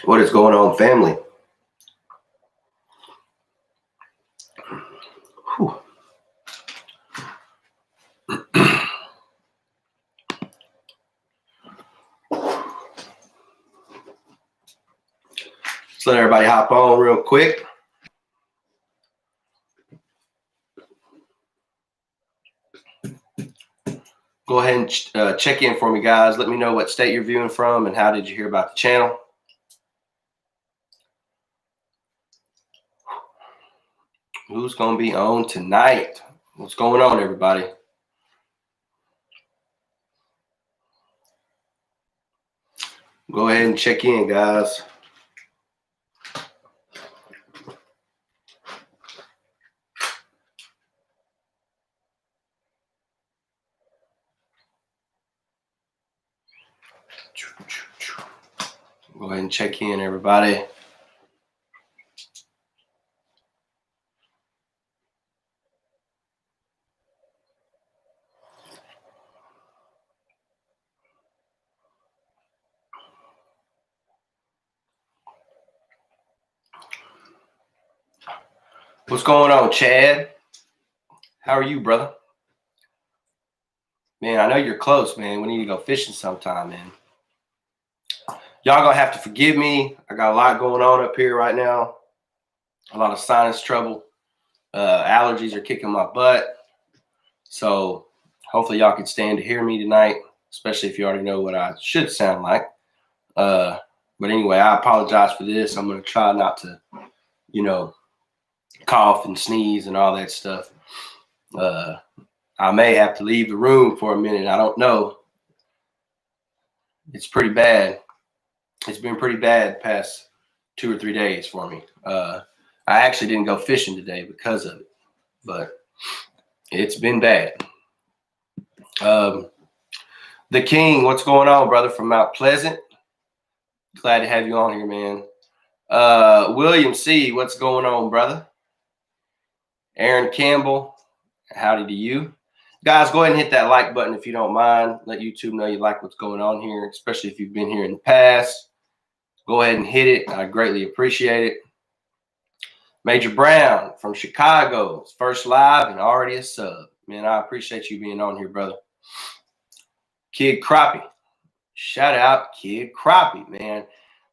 What is going on, family? Whew. Let's let everybody hop on real quick. Go ahead and check in for me, guys. Let me know what state you're viewing from and how did you hear about the channel. Who's going to be on tonight? What's going on, everybody? Go ahead and check in, guys. Go ahead and check in, everybody. What's going on, Chad? How are you, brother? Man, I know you're close, man. We need to go fishing sometime, man. Y'all gonna have to forgive me. I got a lot going on up here right now. A lot of sinus trouble. Allergies are kicking my butt. So hopefully y'all can stand to hear me tonight, especially if you already know what I should sound like. But anyway, I apologize for this. I'm gonna try not to, cough and sneeze and all that stuff. I may have to leave the room for a minute. I don't know. It's pretty bad. It's been pretty bad the past 2 or 3 days for me. I actually didn't go fishing today because of it, but it's been bad. The King, what's going on, brother, from Mount Pleasant? Glad to have you on here, man. William C., what's going on, brother? Aaron Campbell, howdy to you. Guys, go ahead and hit that like button if you don't mind. Let YouTube know you like what's going on here, especially if you've been here in the past. Go ahead and hit it. I greatly appreciate it. Major Brown from Chicago, first live and already a sub. Man, I appreciate you being on here, brother. Kid Crappie. Shout out Kid Crappie, man.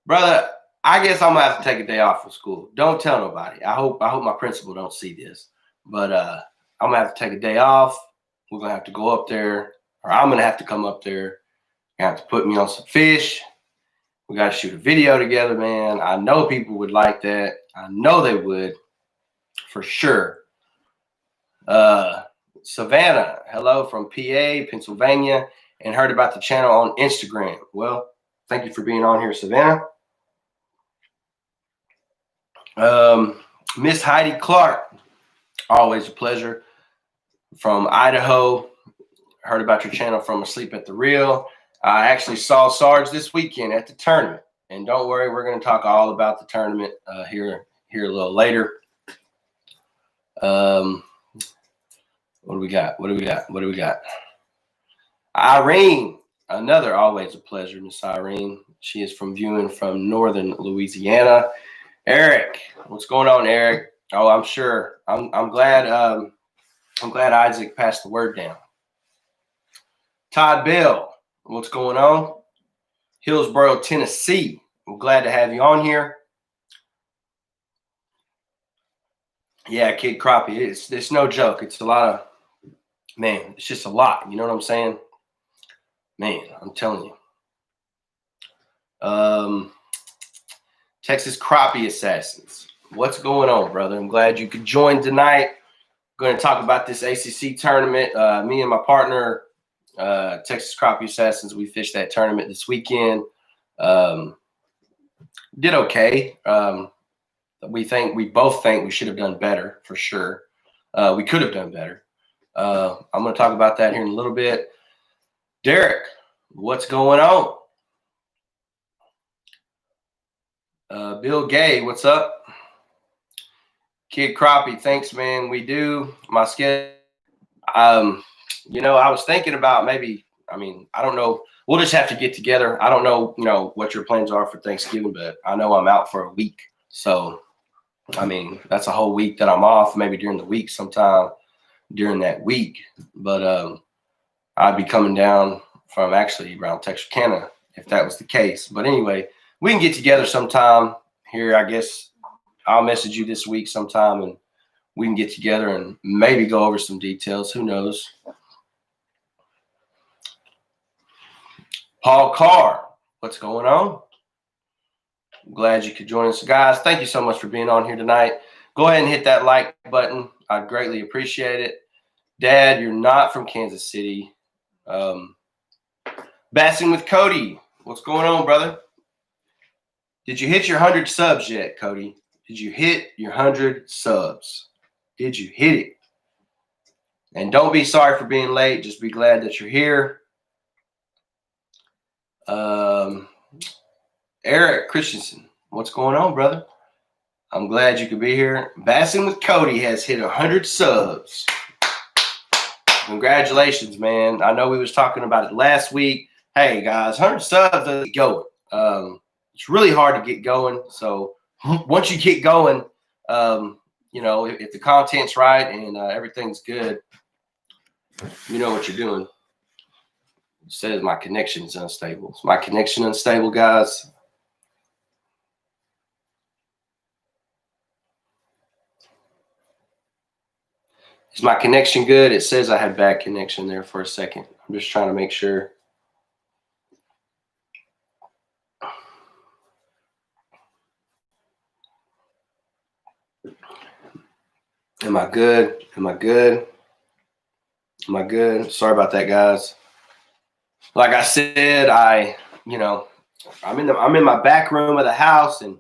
Brother, I guess I'm gonna have to take a day off from school. Don't tell nobody. I hope my principal don't see this. But I'm gonna have to take a day off. We're gonna have to go up there, or I'm gonna have to come up there. You have to put me on some fish. We gotta shoot a video together, man. I know people would like that. I know they would, for sure. Savannah, hello from PA, Pennsylvania, and heard about the channel on Instagram. Well, thank you for being on here, Savannah. Miss Heidi Clark, always a pleasure, from Idaho. Heard about your channel from Asleep at the Reel. I actually saw Sarge this weekend at the tournament, and don't worry, we're going to talk all about the tournament here a little later. What do we got? Irene, another always a pleasure, Miss Irene. She is viewing from northern Louisiana. Eric, what's going on, Eric? Oh, I'm sure. I'm glad. I'm glad Isaac passed the word down. Todd Bell, what's going on? Hillsborough, Tennessee. I'm glad to have you on here. Yeah, Kid Crappie, it's no joke. It's a lot of, man, it's just a lot. You know what I'm saying? Man, I'm telling you. Texas Crappie Assassins. What's going on, brother? I'm glad you could join tonight. We're going to talk about this ACC tournament. Me and my partner, Texas Crappie Assassins, we fished that tournament this weekend. Did okay. We both think we should have done better, for sure. We could have done better. I'm going to talk about that here in a little bit. Derek, what's going on? Bill Gay, what's up? Kid Crappie, thanks, man. We do. My schedule. I was thinking about maybe I mean, I don't know. We'll just have to get together. I don't know, what your plans are for Thanksgiving, but I know I'm out for a week. So, I mean, that's a whole week that I'm off, maybe during the week sometime during that week. But I'd be coming down from actually around Texarkana if that was the case. But anyway, we can get together sometime here. I guess I'll message you this week sometime and we can get together and maybe go over some details. Who knows? Paul Carr, what's going on? I'm glad you could join us. Guys, thank you so much for being on here tonight. Go ahead and hit that like button. I'd greatly appreciate it. Dad, you're not from Kansas City. Bassing with Cody, what's going on, brother? Did you hit your 100 subs yet, Cody? Did you hit your 100 subs? Did you hit it? And don't be sorry for being late. Just be glad that you're here. Eric Christensen, what's going on, brother? I'm glad you could be here. Bassing with Cody has hit 100 subs. Congratulations, man. I know we was talking about it last week. Hey, guys, 100 subs doesn't get going. It's really hard to get going. So once you get going, if the content's right and everything's good, you know what you're doing. It says my connection is unstable. Is my connection unstable, guys? Is my connection good? It says I had bad connection there for a second. I'm just trying to make sure. Am I good? Am I good? Am I good? Sorry about that, guys. Like I said, I'm in my back room of the house, and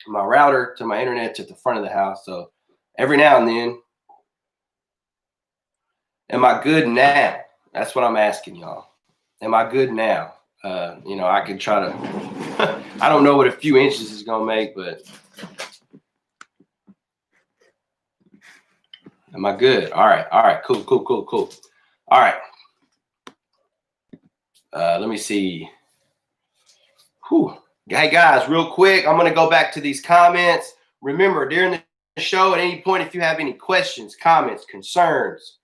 my router to my internet's at the front of the house. So every now and then, am I good now? That's what I'm asking y'all. Am I good now? I could try to. I don't know what a few inches is gonna make, but am I good? All right, cool. All right. Let me see. Whew. Hey guys, real quick, I'm gonna go back to these comments. Remember, during the show, at any point, if you have any questions, comments, concerns,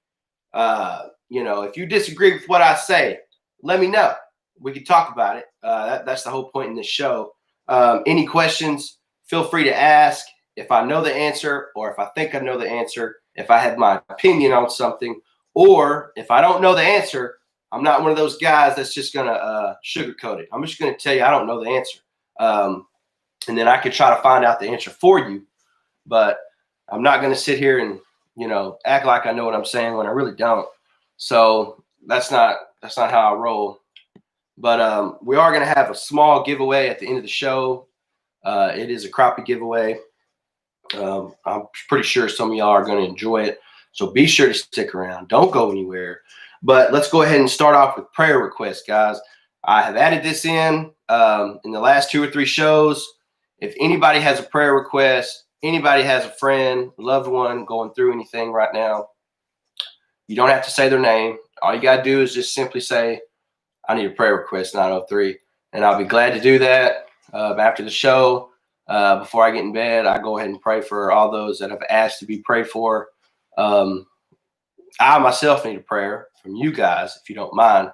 if you disagree with what I say, let me know. We can talk about it. That's the whole point in this show. Any questions, feel free to ask. If I know the answer, or if I think I know the answer, if I have my opinion on something, or if I don't know the answer, I'm not one of those guys that's just going to sugarcoat it. I'm just going to tell you I don't know the answer. And then I could try to find out the answer for you. But I'm not going to sit here and, act like I know what I'm saying when I really don't. So that's not how I roll. But we are going to have a small giveaway at the end of the show. It is a crappie giveaway. I'm pretty sure some of y'all are going to enjoy it. So be sure to stick around. Don't go anywhere. But let's go ahead and start off with prayer requests, guys. I have added this in the last 2 or 3 shows. If anybody has a prayer request, anybody has a friend, loved one going through anything right now, you don't have to say their name. All you got to do is just simply say, I need a prayer request, 903. And I'll be glad to do that after the show. Before I get in bed, I go ahead and pray for all those that have asked to be prayed for. I myself need a prayer from you guys, if you don't mind.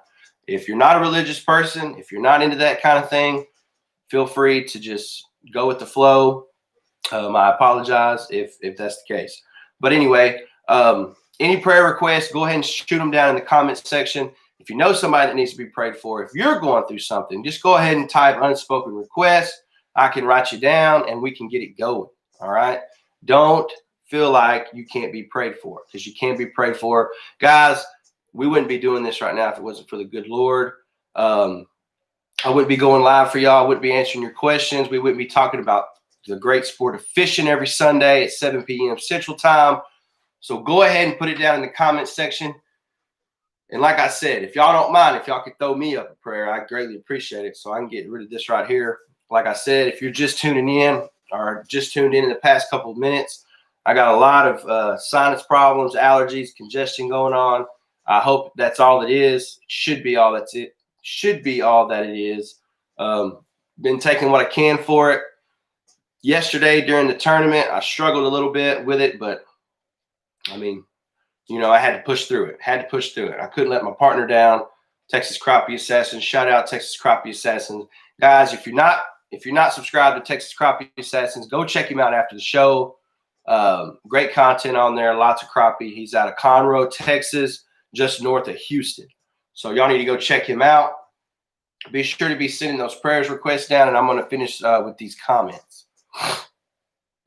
If you're not a religious person, if you're not into that kind of thing, feel free to just go with the flow. I apologize if that's the case. But anyway, any prayer requests, go ahead and shoot them down in the comments section. If you know somebody that needs to be prayed for, if you're going through something, just go ahead and type unspoken request. I can write you down and we can get it going. All right. Don't feel like you can't be prayed for, because you can be prayed for. Guys, we wouldn't be doing this right now if it wasn't for the good Lord. I wouldn't be going live for y'all. I wouldn't be answering your questions. We wouldn't be talking about the great sport of fishing every Sunday at 7 p.m. Central Time. So go ahead and put it down in the comments section. And like I said, if y'all don't mind, if y'all could throw me up a prayer, I greatly appreciate it. So I can get rid of this right here. Like I said, if you're just tuning in or just tuned in the past couple of minutes, I got a lot of sinus problems, allergies, congestion going on. I hope that's all it is. Should be all that's it. Should be all that it is. Been taking what I can for it. Yesterday during the tournament, I struggled a little bit with it, but I mean, you know, I had to push through it. I couldn't let my partner down. Texas Crappie Assassins. Shout out Texas Crappie Assassins. Guys, if you're not subscribed to Texas Crappie Assassins, go check him out after the show. Great content on there. Lots of crappie. He's out of Conroe, Texas, just north of Houston. So y'all need to go check him out. Be sure to be sending those prayers requests down, and I'm going to finish with these comments.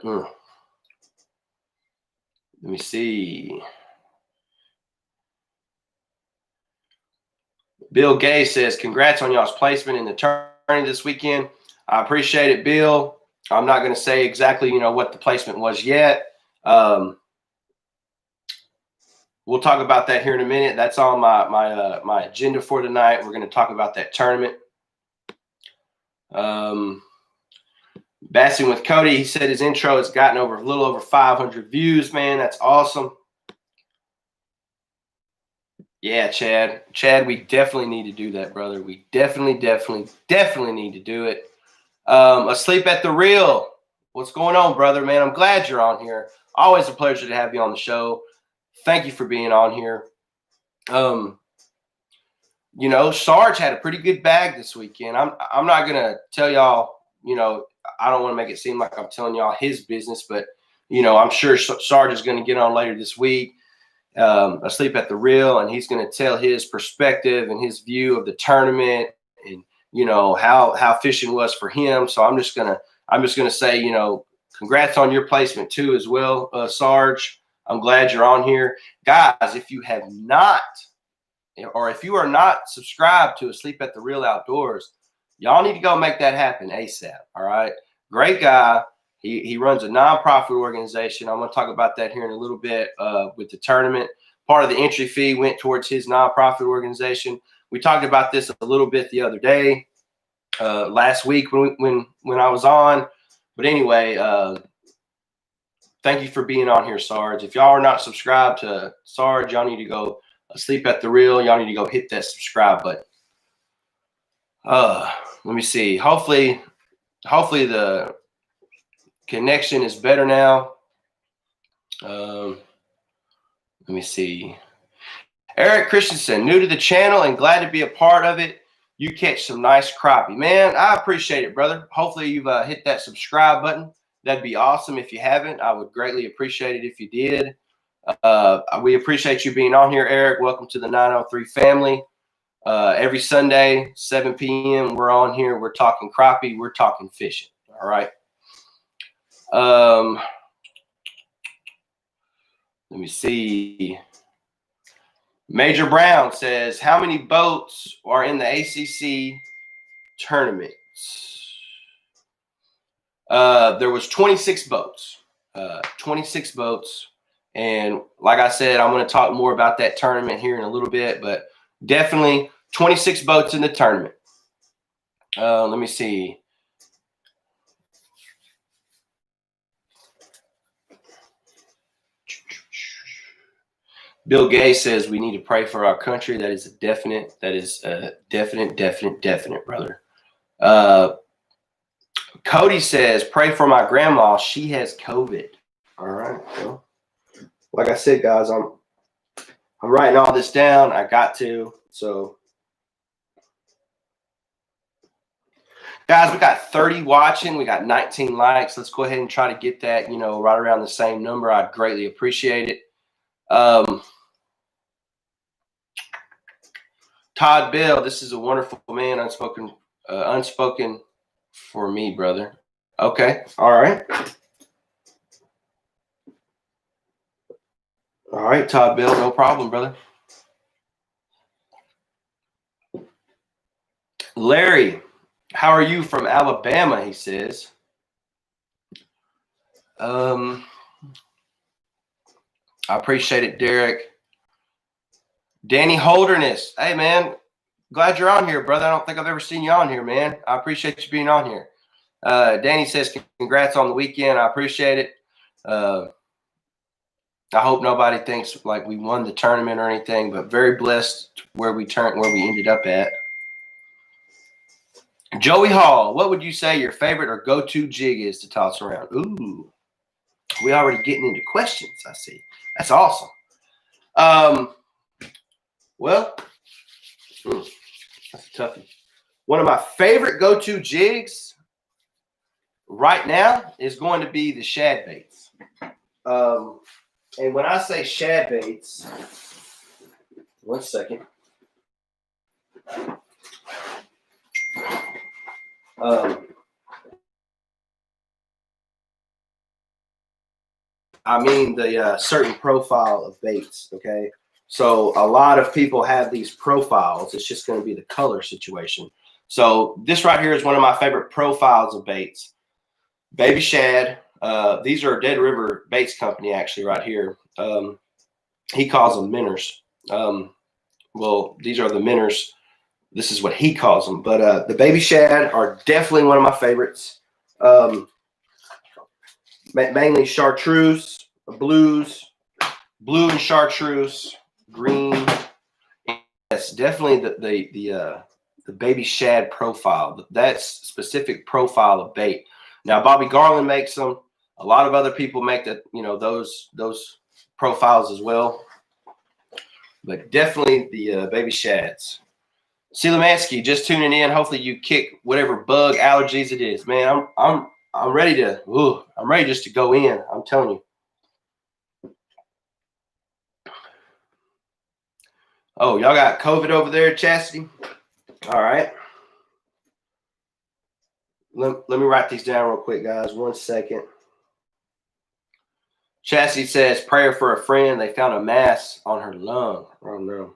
Let me see. Bill Gay says, congrats on y'all's placement in the tournament this weekend. I appreciate it, Bill. I'm not going to say exactly, you know, what the placement was yet. We'll talk about that here in a minute. That's on my agenda for tonight. We're going to talk about that tournament. Bassing with Cody, he said his intro has gotten a little over 500 views, man. That's awesome. Yeah, Chad. Chad, we definitely need to do that, brother. We definitely need to do it. Asleep at the Reel. What's going on, brother, man? I'm glad you're on here. Always a pleasure to have you on the show. Thank you for being on here. You know, Sarge had a pretty good bag this weekend. I'm not going to tell y'all, you know, I don't want to make it seem like I'm telling y'all his business, but, you know, I'm sure Sarge is going to get on later this week. Asleep at the Reel, and he's going to tell his perspective and his view of the tournament, and you know how fishing was for him. So I'm just gonna say, you know, congrats on your placement too as well, Sarge. I'm glad you're on here, guys. If you have not, or if you are not subscribed to Asleep at the Reel Outdoors, y'all need to go make that happen ASAP. All right, great guy. He runs a nonprofit organization. I'm going to talk about that here in a little bit with the tournament. Part of the entry fee went towards his nonprofit organization. We talked about this a little bit the other day, last week when I was on. But anyway, thank you for being on here, Sarge. If y'all are not subscribed to Sarge, y'all need to go Asleep at the Reel. Y'all need to go hit that subscribe button. Let me see. Hopefully the connection is better now. Let me see. Eric Christensen, new to the channel and glad to be a part of it. You catch some nice crappie. Man, I appreciate it, brother. Hopefully you've hit that subscribe button. That'd be awesome. If you haven't, I would greatly appreciate it if you did. We appreciate you being on here, Eric. Welcome to the 903 family. Every Sunday, 7 p.m., we're on here. We're talking crappie. We're talking fishing. All right. Let me see. Major Brown says, how many boats are in the ACC tournament? There was 26 boats. 26 boats. And like I said, I'm going to talk more about that tournament here in a little bit, but definitely 26 boats in the tournament. Let me see. Bill Gates says we need to pray for our country. That is a definite. That is a definite, brother. Cody says, pray for my grandma. She has COVID. All right. Well, like I said, guys, I'm writing all this down. I got to. So, guys, we got 30 watching. We got 19 likes. Let's go ahead and try to get that, you know, right around the same number. I'd greatly appreciate it. Todd Bell, this is a wonderful man. Unspoken for me, brother. Okay. All right. All right, Todd Bell, no problem, brother. Larry, how are you from Alabama? He says. I appreciate it, Derek. Danny Holderness. Hey, man, glad you're on here, brother. I don't think I've ever seen you on here, man. I appreciate you being on here. Danny says, congrats on the weekend. I appreciate it. I hope nobody thinks like we won the tournament or anything, but very blessed where we ended up at. Joey Hall, what would you say your favorite or go-to jig is to toss around? Ooh, we already getting into questions. I see. That's awesome. Well, that's a toughie. One of my favorite go-to jigs right now is going to be the shad baits. And when I say shad baits, one second. I mean the certain profile of baits, okay? So a lot of people have these profiles. It's just going to be the color situation. So this right here is one of my favorite profiles of baits. Baby shad. These are Dead River Baits Company, actually, right here. He calls them minnows. Well, these are the minnows. This is what he calls them. But the baby shad are definitely one of my favorites. Mainly chartreuse, blues, blue and chartreuse, green. Yes, definitely the baby shad profile. That specific profile of bait. Now, Bobby Garland makes them. A lot of other people make that, those profiles as well. But definitely the baby shads. Silamansky, just tuning in. Hopefully you kick whatever bug allergies it is. Man, I'm ready to. I'm ready just to go in. I'm telling you. Oh, y'all got COVID over there, Chastity? All right. Let me write these down real quick, guys. 1 second. Chastity says, prayer for a friend. They found a mass on her lung. Oh, no.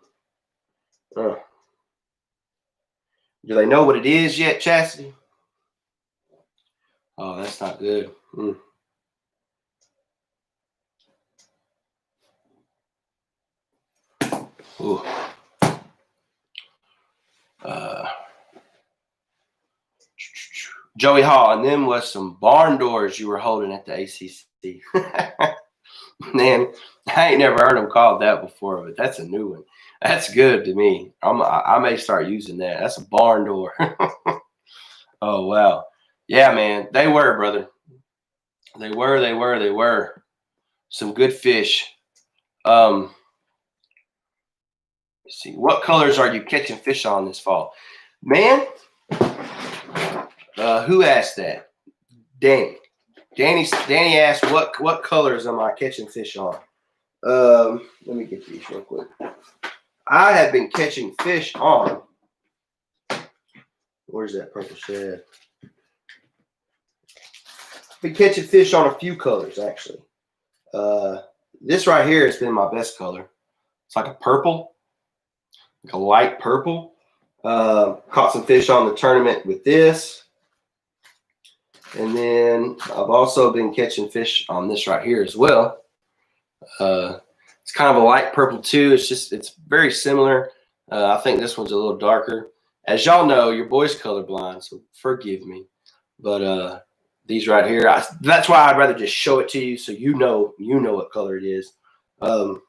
Do they know what it is yet, Chastity? Oh, that's not good. Ooh. Joey Hall, and them was some barn doors you were holding at the ACC. Man, I ain't never heard them called that before, but that's a new one. That's good to me. I may start using that. That's a barn door. Oh, wow. Yeah, man. They were, brother. They were. Some good fish. Let's see. What colors are you catching fish on this fall? Man, who asked that? Danny. Danny asked, what colors am I catching fish on? Let me get these real quick. I have been catching fish on. Where's that purple shad? Been catching fish on a few colors, actually. This right here has been my best color. It's like a purple, like a light purple. Caught some fish on the tournament with this. And then I've also been catching fish on this right here as well. It's kind of a light purple too. It's very similar. I think this one's a little darker. As y'all know, your boy's colorblind, so forgive me. But these right here, that's why I'd rather just show it to you so you know what color it is. And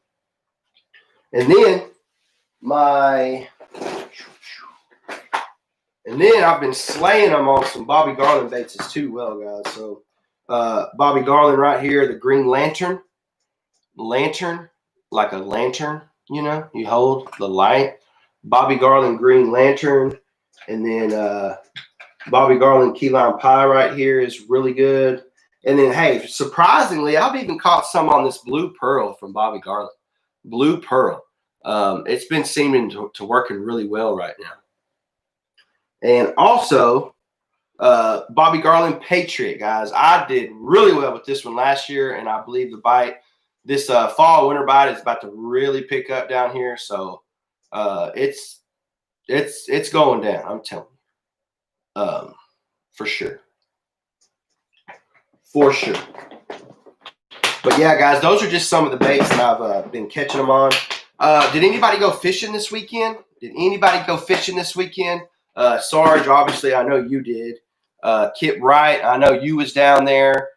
then I've been slaying them on some Bobby Garland baits too, well, guys. So Bobby Garland right here, the green lantern, like a lantern, you hold the light. Bobby Garland green lantern, and then Bobby Garland key lime pie right here is really good. And then, hey, surprisingly, I've even caught some on this blue pearl from Bobby Garland. Blue pearl. It's been seeming to working really well right now. And also, Bobby Garland Patriot, guys. I did really well with this one last year, and I believe the bite, this fall winter bite is about to really pick up down here. So it's going down. I'm telling you, for sure. But yeah, guys, those are just some of the baits that I've been catching them on. Did anybody go fishing this weekend? Sarge, obviously, I know you did. Kip Wright, I know you was down there.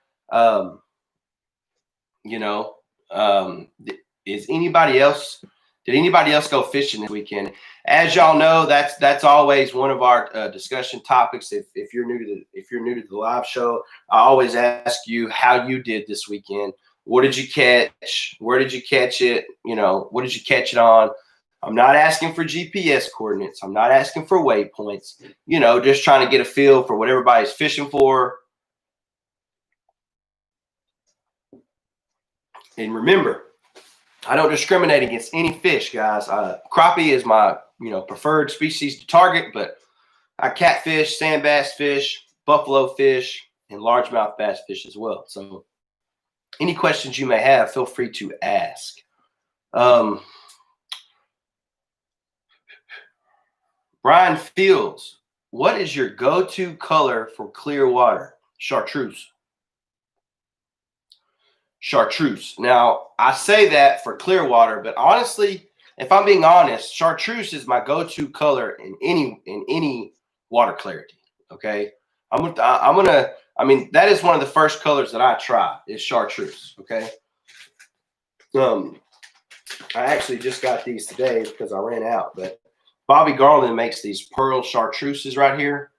Is anybody else? Did anybody else go fishing this weekend? As y'all know, that's always one of our discussion topics. If you're new to the live show, I always ask you how you did this weekend. What did you catch? Where did you catch it? You know, what did you catch it on? I'm not asking for GPS coordinates. I'm not asking for waypoints. You know, just trying to get a feel for what everybody's fishing for. And remember, I don't discriminate against any fish, guys. Crappie is my preferred species to target, but I catfish, sand bass fish, buffalo fish, and largemouth bass fish as well. So any questions you may have, feel free to ask. Brian Fields, what is your go-to color for clear water? Chartreuse. Chartreuse. Now, I say that for clear water, but honestly, if I'm being honest, chartreuse is my go-to color in any water clarity. Okay, I mean, that is one of the first colors that I try is chartreuse. Okay. I actually just got these today because I ran out, but Bobby Garland makes these pearl chartreuses right here.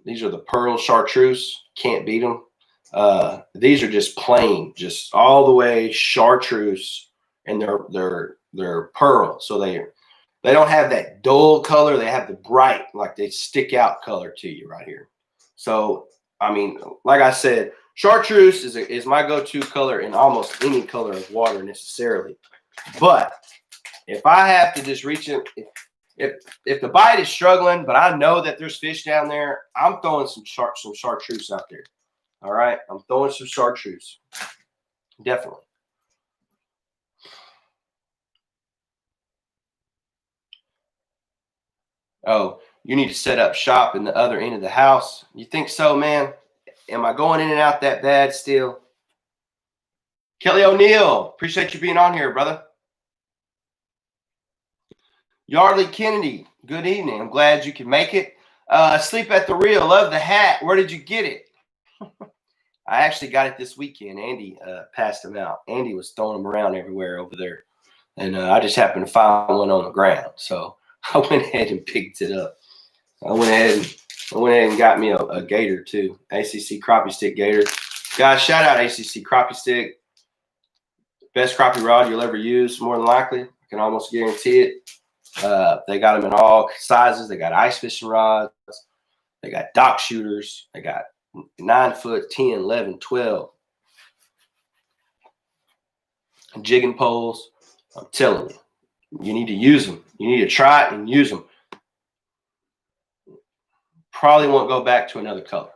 These are the pearl chartreuse. Can't beat them. These are just plain, just all the way chartreuse, and they're pearl. So they don't have that dull color. They have the bright, like they stick out color to you right here. So, I mean, like I said, chartreuse is my go-to color in almost any color of water necessarily. But if I have to just reach in, if the bite is struggling, but I know that there's fish down there, I'm throwing some chartreuse out there. All right, I'm throwing some chartreuse. Definitely. Oh, you need to set up shop in the other end of the house. You think so, man? Am I going in and out that bad still? Kelly O'Neill, appreciate you being on here, brother. Yardley Kennedy, good evening. I'm glad you could make it. Sleep at the Reel, love the hat. Where did you get it? I actually got it this weekend. Andy passed them out. Andy was throwing them around everywhere over there. And I just happened to find one on the ground. So I went ahead and picked it up. I went ahead and got me a gator too. ACC Crappie Stick gator. Guys, shout out ACC Crappie Stick. Best crappie rod you'll ever use, more than likely. I can almost guarantee it. They got them in all sizes. They got ice fishing rods. They got dock shooters. They got 9 foot, 10, 11, 12 jigging poles. I'm telling you, you need to use them. You need to try it and use them. Probably won't go back to another color.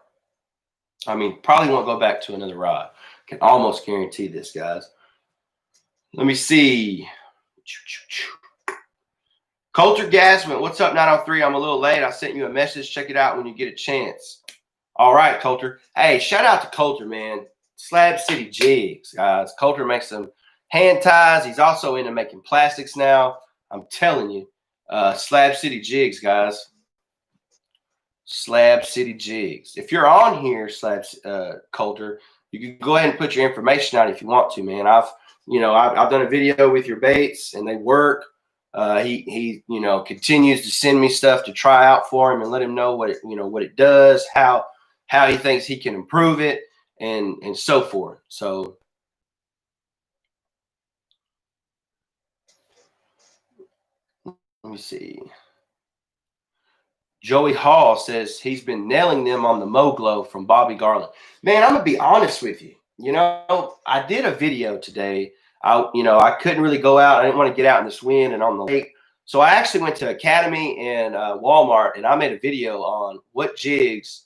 I mean, probably won't go back to another rod. Can almost guarantee this, guys. Let me see. Coulter Gasman, what's up, 903? I'm a little late. I sent you a message. Check it out when you get a chance. All right, Coulter. Hey, shout out to Coulter, man. Slab City Jigs, guys. Coulter makes some hand ties. He's also into making plastics now. I'm telling you. Slab City Jigs, guys. Slab City Jigs. If you're on here, Coulter, you can go ahead and put your information out if you want to, man. I've done a video with your baits and they work. He continues to send me stuff to try out for him and let him know what it does, how he thinks he can improve it, and so forth. So let me see. Joey Hall says he's been nailing them on the Moglow from Bobby Garland. Man, I'm gonna be honest with you. I did a video today. I couldn't really go out. I didn't want to get out in this wind and on the lake. So I actually went to Academy and Walmart, and I made a video on what jigs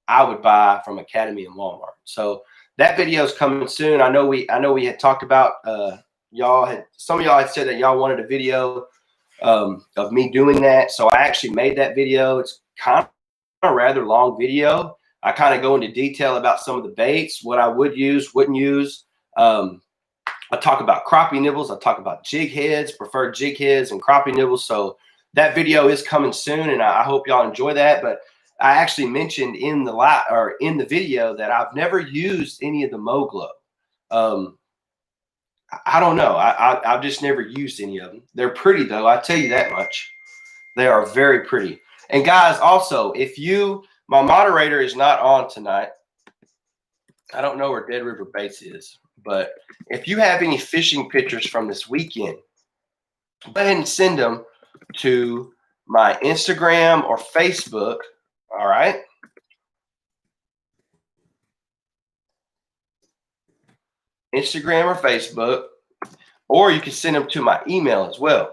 I would buy from Academy and Walmart. So that video is coming soon. I know we had talked about some of y'all had said that y'all wanted a video of me doing that. So I actually made that video. It's kind of a rather long video. I kind of go into detail about some of the baits, what I would use, wouldn't use. I talk about crappie nibbles. I talk about jig heads, preferred jig heads, and crappie nibbles. So that video is coming soon, and I hope y'all enjoy that. But I actually mentioned in the video that I've never used any of the Moglow. I don't know. I've just never used any of them. They're pretty though. I tell you that much. They are very pretty. And guys, also, if my moderator is not on tonight. I don't know where Dead River Baits is, but if you have any fishing pictures from this weekend, go ahead and send them to my Instagram or Facebook. All right. Instagram or Facebook, or you can send them to my email as well.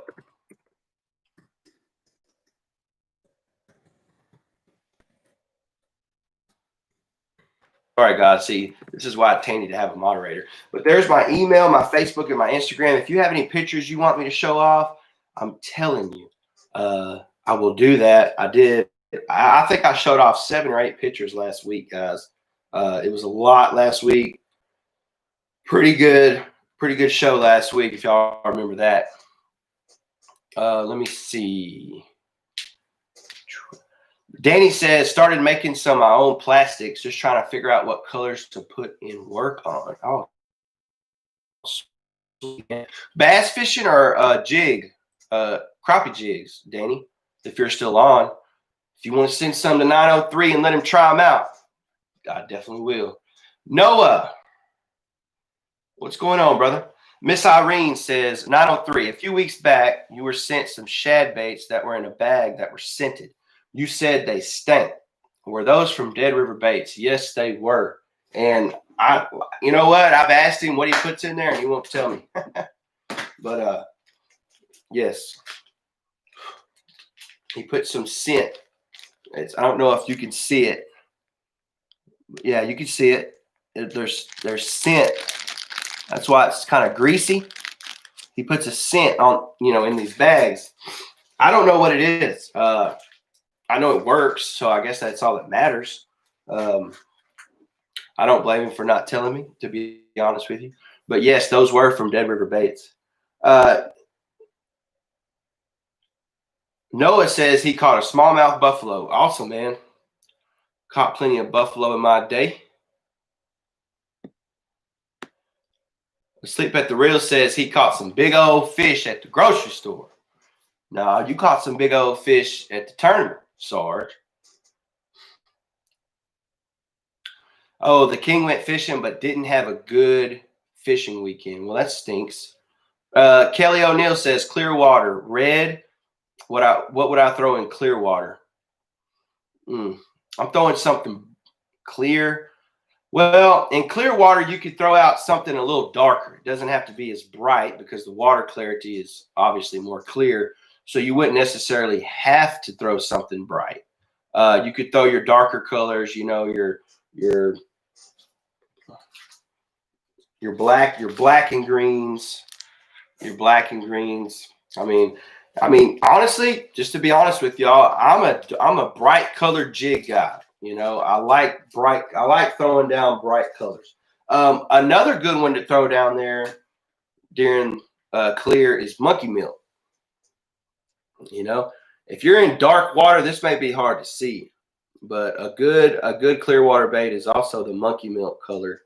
All right, guys. See, this is why it's handy to have a moderator. But there's my email, my Facebook, and my Instagram. If you have any pictures you want me to show off, I'm telling you, I will do that. I did. I think I showed off 7 or 8 pictures last week, guys. It was a lot last week. Pretty good show last week, if y'all remember that. Let me see. Danny says, started making some of my own plastics, just trying to figure out what colors to put in work on. Oh, bass fishing or jig, crappie jigs, Danny, if you're still on. If you want to send some to 903 and let him try them out, I definitely will. Noah, what's going on, brother? Miss Irene says, 903, a few weeks back, you were sent some shad baits that were in a bag that were scented. You said they stank. Were those from Dead River Baits? Yes, they were. And you know what? I've asked him what he puts in there, and he won't tell me. But yes, he put some scent. I don't know if you can see it. Yeah, you can see it. There's scent. That's why it's kind of greasy. He puts a scent on, in these bags. I don't know what it is. I know it works, so I guess that's all that matters. I don't blame him for not telling me, to be honest with you. But yes, those were from Dead River Baits. Noah says he caught a smallmouth buffalo. Awesome, man. Caught plenty of buffalo in my day. Sleep at the Reel says he caught some big old fish at the grocery store. No, you caught some big old fish at the tournament, Sarge. Oh, the King went fishing but didn't have a good fishing weekend. Well, that stinks. Kelly O'Neill says clear water, red. What would I throw in clear water? I'm throwing something clear. Well, in clear water, you could throw out something a little darker. It doesn't have to be as bright because the water clarity is obviously more clear. So you wouldn't necessarily have to throw something bright. You could throw your darker colors, your black and greens, I mean, honestly, just to be honest with y'all, I'm a bright colored jig guy. I like throwing down bright colors. Another good one to throw down there during clear is monkey milk. If you're in dark water, this may be hard to see, but a good clear water bait is also the monkey milk color.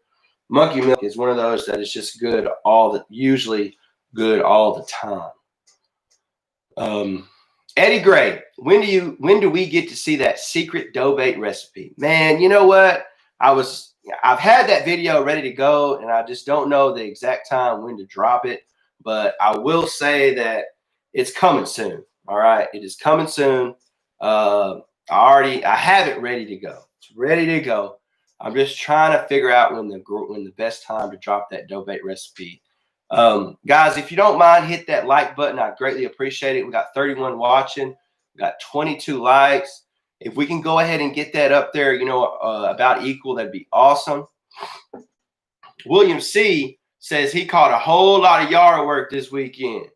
Monkey milk is one of those that is just good usually good all the time. Eddie Gray, when do we get to see that secret dough bait recipe? Man, you know what? I've had that video ready to go, and I just don't know the exact time when to drop it. But I will say that it's coming soon. All right, it is coming soon. I have it ready to go. It's ready to go. I'm just trying to figure out when the best time to drop that dough bait recipe. Guys, if you don't mind, hit that like button. I'd greatly appreciate it. We got 31 watching. We got 22 likes. If we can go ahead and get that up there, about equal, that'd be awesome. William C says he caught a whole lot of yard work this weekend.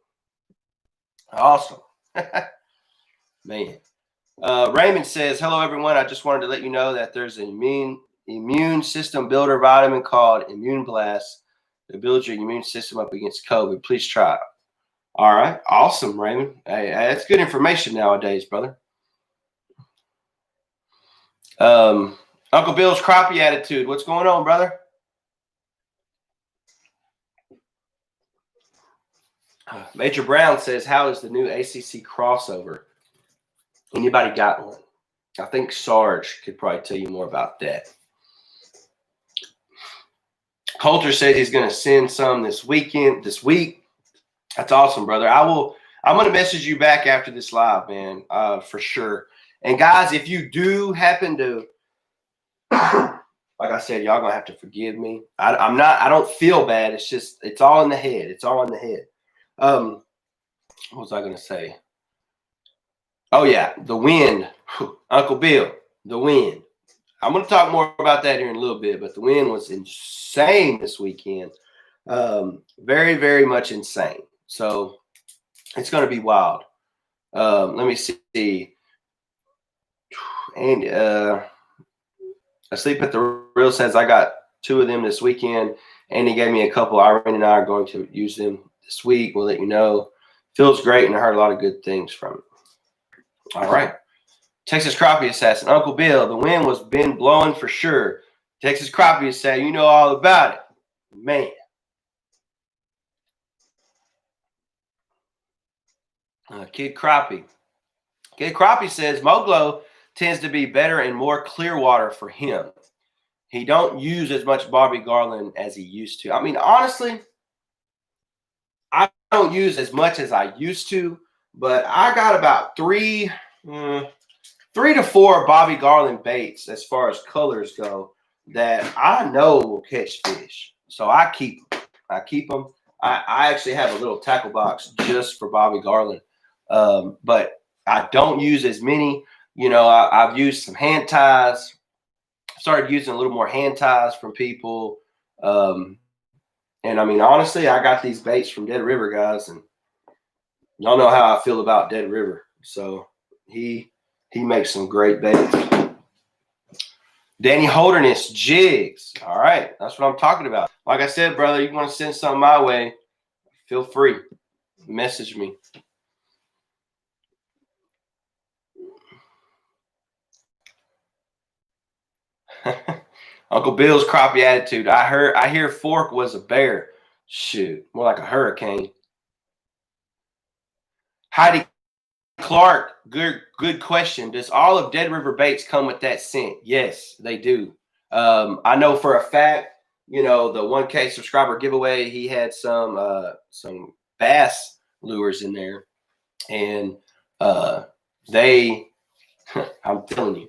Awesome. Man. Raymond says, hello, everyone. I just wanted to let you know that there's an immune system builder vitamin called Immune Blast to build your immune system up against COVID. Please try it. All right. Awesome, Raymond. Hey, that's good information nowadays, brother. Uncle Bill's crappie attitude. What's going on, brother? Major Brown says, how is the new ACC crossover? Anybody got one? I think Sarge could probably tell you more about that. Coulter says he's going to send some this week. That's awesome, brother. I'm going to message you back after this live, man, for sure. And guys, if you do happen to, like I said, y'all going to have to forgive me. I don't feel bad. It's all in the head. It's all in the head. What was I going to say? Oh, yeah, the wind. Uncle Bill, the wind. I'm going to talk more about that here in a little bit, but the wind was insane this weekend. Very, very much insane. So it's going to be wild. Let me see. And Asleep at the Real says, I got 2 of them this weekend. And he gave me a couple. Irene and I are going to use them this week. We'll let you know. Feels great, and I heard a lot of good things from it. All right. Texas Crappie Assassin. Uncle Bill, the wind was been blowing for sure. Texas Crappie Assassin, you know all about it. Man. Kid Crappie. Kid Crappie says Moglo tends to be better and more clear water for him. He don't use as much Bobby Garland as he used to. I mean, honestly, I don't use as much as I used to, but I got about 3 to 4 Bobby Garland baits as far as colors go that I know will catch fish. So I keep them. I actually have a little tackle box just for Bobby Garland. But I don't use as many. You know, I've used some hand ties. Started using a little more hand ties from people. And I mean, honestly, I got these baits from Dead River, guys, and y'all know how I feel about Dead River. So he makes some great baits. Danny Holderness jigs. All right, that's what I'm talking about. Like I said, brother, you want to send something my way, feel free. Message me. Uncle Bill's crappie attitude. I hear Fork was a bear. Shoot, more like a hurricane. Heidi Clark, good question. Does all of Dead River baits come with that scent? Yes, they do. I know for a fact, you know, the 1K subscriber giveaway, he had some bass lures in there, and they, I'm telling you,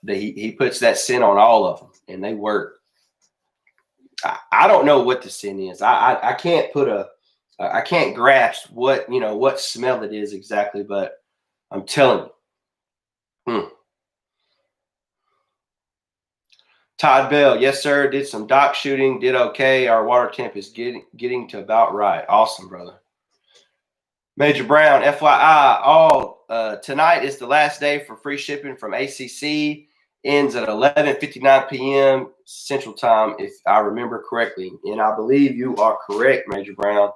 he puts that scent on all of them, and they work. I don't know what the scent is. I can't put I can't grasp what smell it is exactly, but I'm telling you. Todd Bell, yes sir, did some dock shooting, did okay. Our water temp is getting to about right. Awesome, brother. Major Brown, FYI, tonight is the last day for free shipping from ACC. Ends at 11:59 p.m. Central Time, if I remember correctly. And I believe you are correct, Major Brown.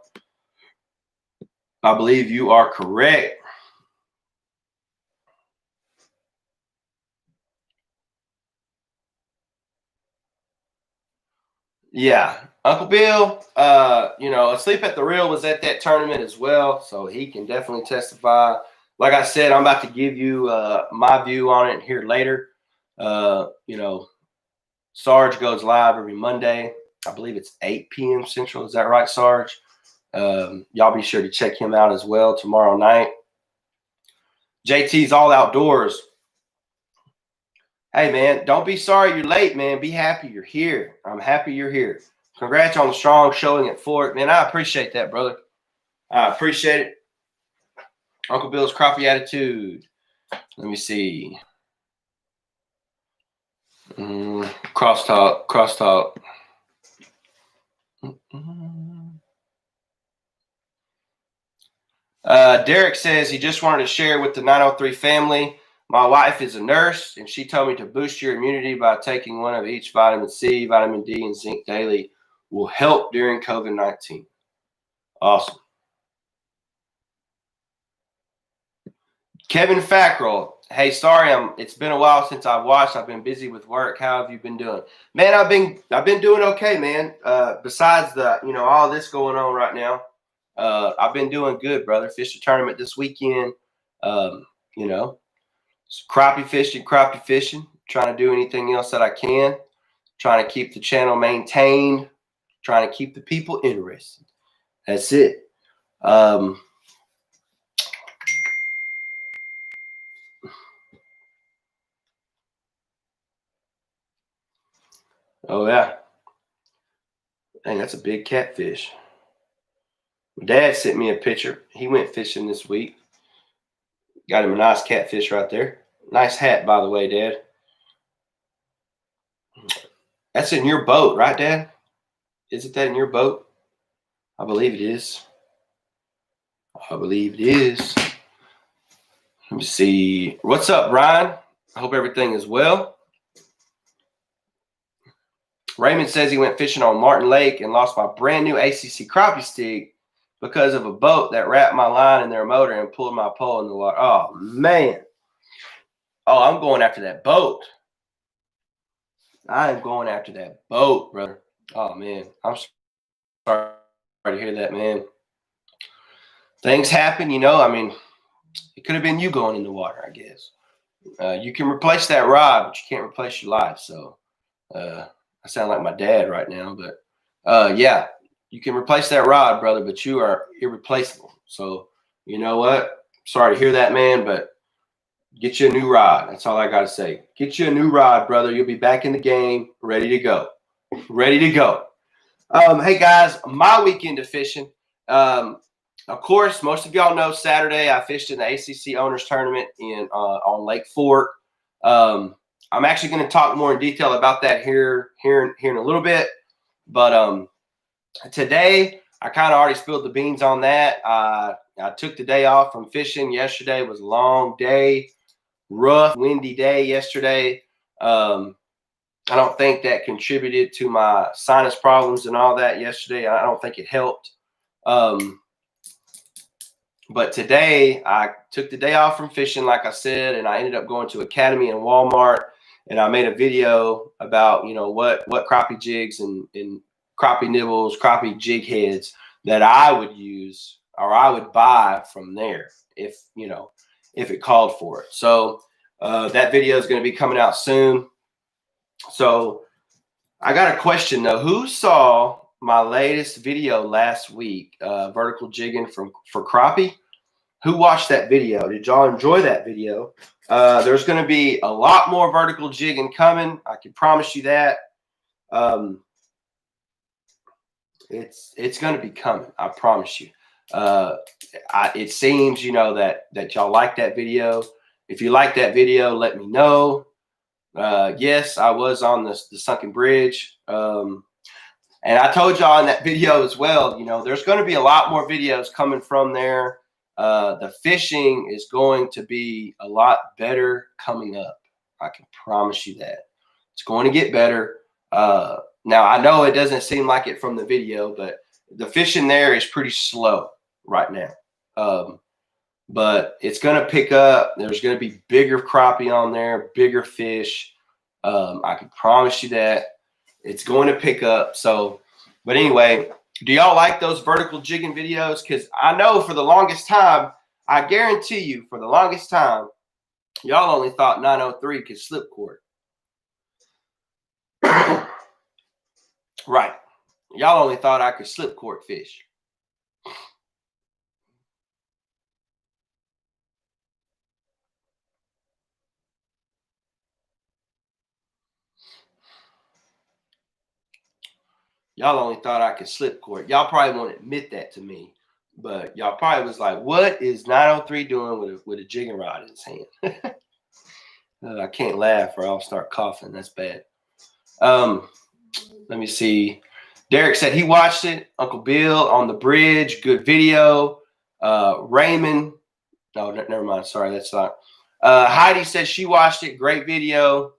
I believe you are correct. Yeah. Uncle Bill, Asleep at the Real was at that tournament as well, so he can definitely testify. Like I said, I'm about to give you my view on it here later. Sarge goes live every Monday. I believe it's 8 p.m. Central. Is that right, Sarge? Y'all be sure to check him out as well tomorrow night. JT's All Outdoors. Hey, man, don't be sorry you're late, man. Be happy you're here. I'm happy you're here. Congrats on the strong showing at Fort. Man, I appreciate that, brother. I appreciate it. Uncle Bill's crappie attitude. Let me see. Crosstalk. Derek says he just wanted to share with the 903 family. My wife is a nurse, and she told me to boost your immunity by taking one of each vitamin C, vitamin D, and zinc daily will help during COVID-19. Awesome. Kevin Fackrell. Hey, sorry, it's been a while since I've watched. I've been busy with work. How have you been doing? Man, I've been doing okay, man. Besides the, all this going on right now. I've been doing good, brother. Fished a tournament this weekend. You know, crappie fishing, trying to do anything else that I can, trying to keep the channel maintained, trying to keep the people interested. That's it. Oh yeah. Dang, that's a big catfish. My dad sent me a picture. He went fishing this week. Got him a nice catfish right there. Nice hat, by the way, Dad. That's in your boat, right, Dad? Isn't that in your boat? I believe it is. I believe it is. Let me see. What's up, Ryan? I hope everything is well. Raymond says he went fishing on Martin Lake and lost my brand new ACC crappie stick because of a boat that wrapped my line in their motor and pulled my pole in the water. Oh, man. Oh, I'm going after that boat. I am going after that boat, brother. Oh, man. I'm sorry to hear that, man. Things happen, you know. I mean, it could have been you going in the water, I guess. You can replace that rod, but you can't replace your life. So I sound like my dad right now. But, yeah, you can replace that rod, brother, but you are irreplaceable. So you know what? Sorry to hear that, man, but get you a new rod. That's all I got to say. Get you a new rod, brother. You'll be back in the game, ready to go. Ready to go. Hey, guys, my weekend of fishing. Of course, most of y'all know Saturday I fished in the ACC Owners Tournament on Lake Fork. I'm actually going to talk more in detail about that here in a little bit. But today, I kind of already spilled the beans on that. I took the day off from fishing. Yesterday was a long day, rough, windy day yesterday. I don't think that contributed to my sinus problems and all that yesterday. I don't think it helped. But today I took the day off from fishing, like I said, and I ended up going to Academy and Walmart, and I made a video about, you know, what crappie jigs and crappie nibbles, crappie jig heads that I would use or I would buy from there if it called for it. So that video is going to be coming out soon. So I got a question though. Who saw my latest video last week, vertical jigging for crappie? Who watched that video? Did y'all enjoy that video? There's going to be a lot more vertical jigging coming. I can promise you that. It's going to be coming. I promise you. It seems, you know, that y'all like that video. If you like that video, let me know. Yes, I was on the sunken bridge. And I told y'all in that video as well, you know, there's going to be a lot more videos coming from there. The fishing is going to be a lot better coming up. I can promise you that. It's going to get better. Now, I know it doesn't seem like it from the video, but the fishing there is pretty slow right now. But it's going to pick up. There's going to be bigger crappie on there, bigger fish. I can promise you that. It's going to pick up. So, but anyway, do y'all like those vertical jigging videos? Because I know for the longest time, I guarantee you for the longest time, y'all only thought 903 could slip cord. Right. Y'all only thought I could slip cord fish. Y'all only thought I could slip cord. Y'all probably won't admit that to me, but y'all probably was like, what is 903 doing with a jigging rod in his hand? I can't laugh or I'll start coughing. That's bad. Let me see. Derek said he watched it. Uncle Bill on the bridge. Good video. Raymond. No, never mind. Sorry, that's not. Heidi said she watched it. Great video.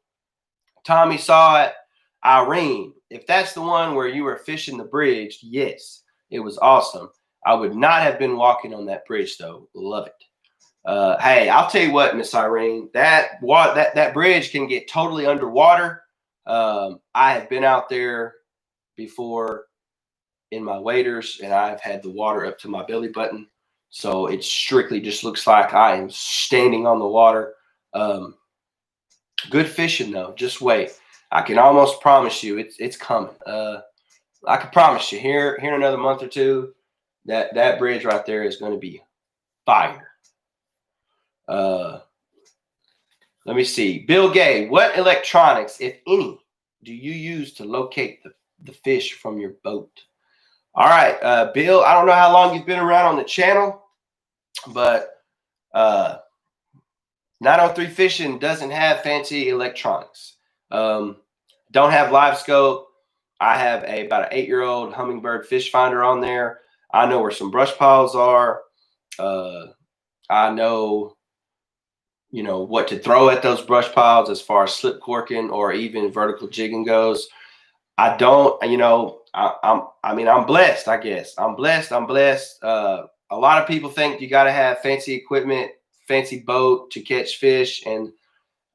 Tommy saw it. Irene, if that's the one where you were fishing the bridge, yes, it was awesome. I would not have been walking on that bridge though. Love it. Hey, I'll tell you what, Miss Irene, that bridge can get totally underwater. I have been out there before. in my waders, and I've had the water up to my belly button. So it strictly just looks like I am standing on the water. Good fishing though. Just wait. I can almost promise you it's coming. I can promise you here in another month or two, that bridge right there is going to be fire. Let me see. Bill Gay, what electronics, if any, do you use to locate the fish from your boat? All right, Bill, I don't know how long you've been around on the channel, but 903 Fishing doesn't have fancy electronics. Don't have live scope. I have about an 8-year-old Humminbird fish finder on there. I know where some brush piles are. I know, what to throw at those brush piles as far as slip corking or even vertical jigging goes. I don't, I'm blessed, I guess. I'm blessed. A lot of people think you got to have fancy equipment, fancy boat to catch fish. And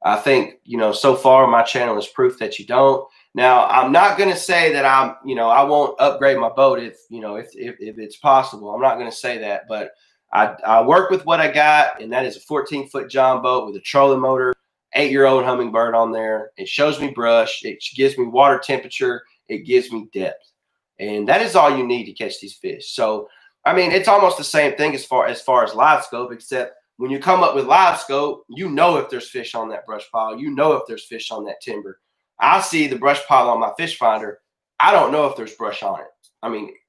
I think, so far my channel is proof that you don't. Now, I'm not going to say that I won't upgrade my boat if it's possible. I'm not going to say that, but I work with what I got, and that is a 14-foot John boat with a trolling motor, 8-year-old Humminbird on there. It shows me brush. It gives me water temperature. It gives me depth. And that is all you need to catch these fish. So, it's almost the same thing as far as live scope, except when you come up with live scope, if there's fish on that brush pile. If there's fish on that timber. I see the brush pile on my fish finder. I don't know if there's brush on it.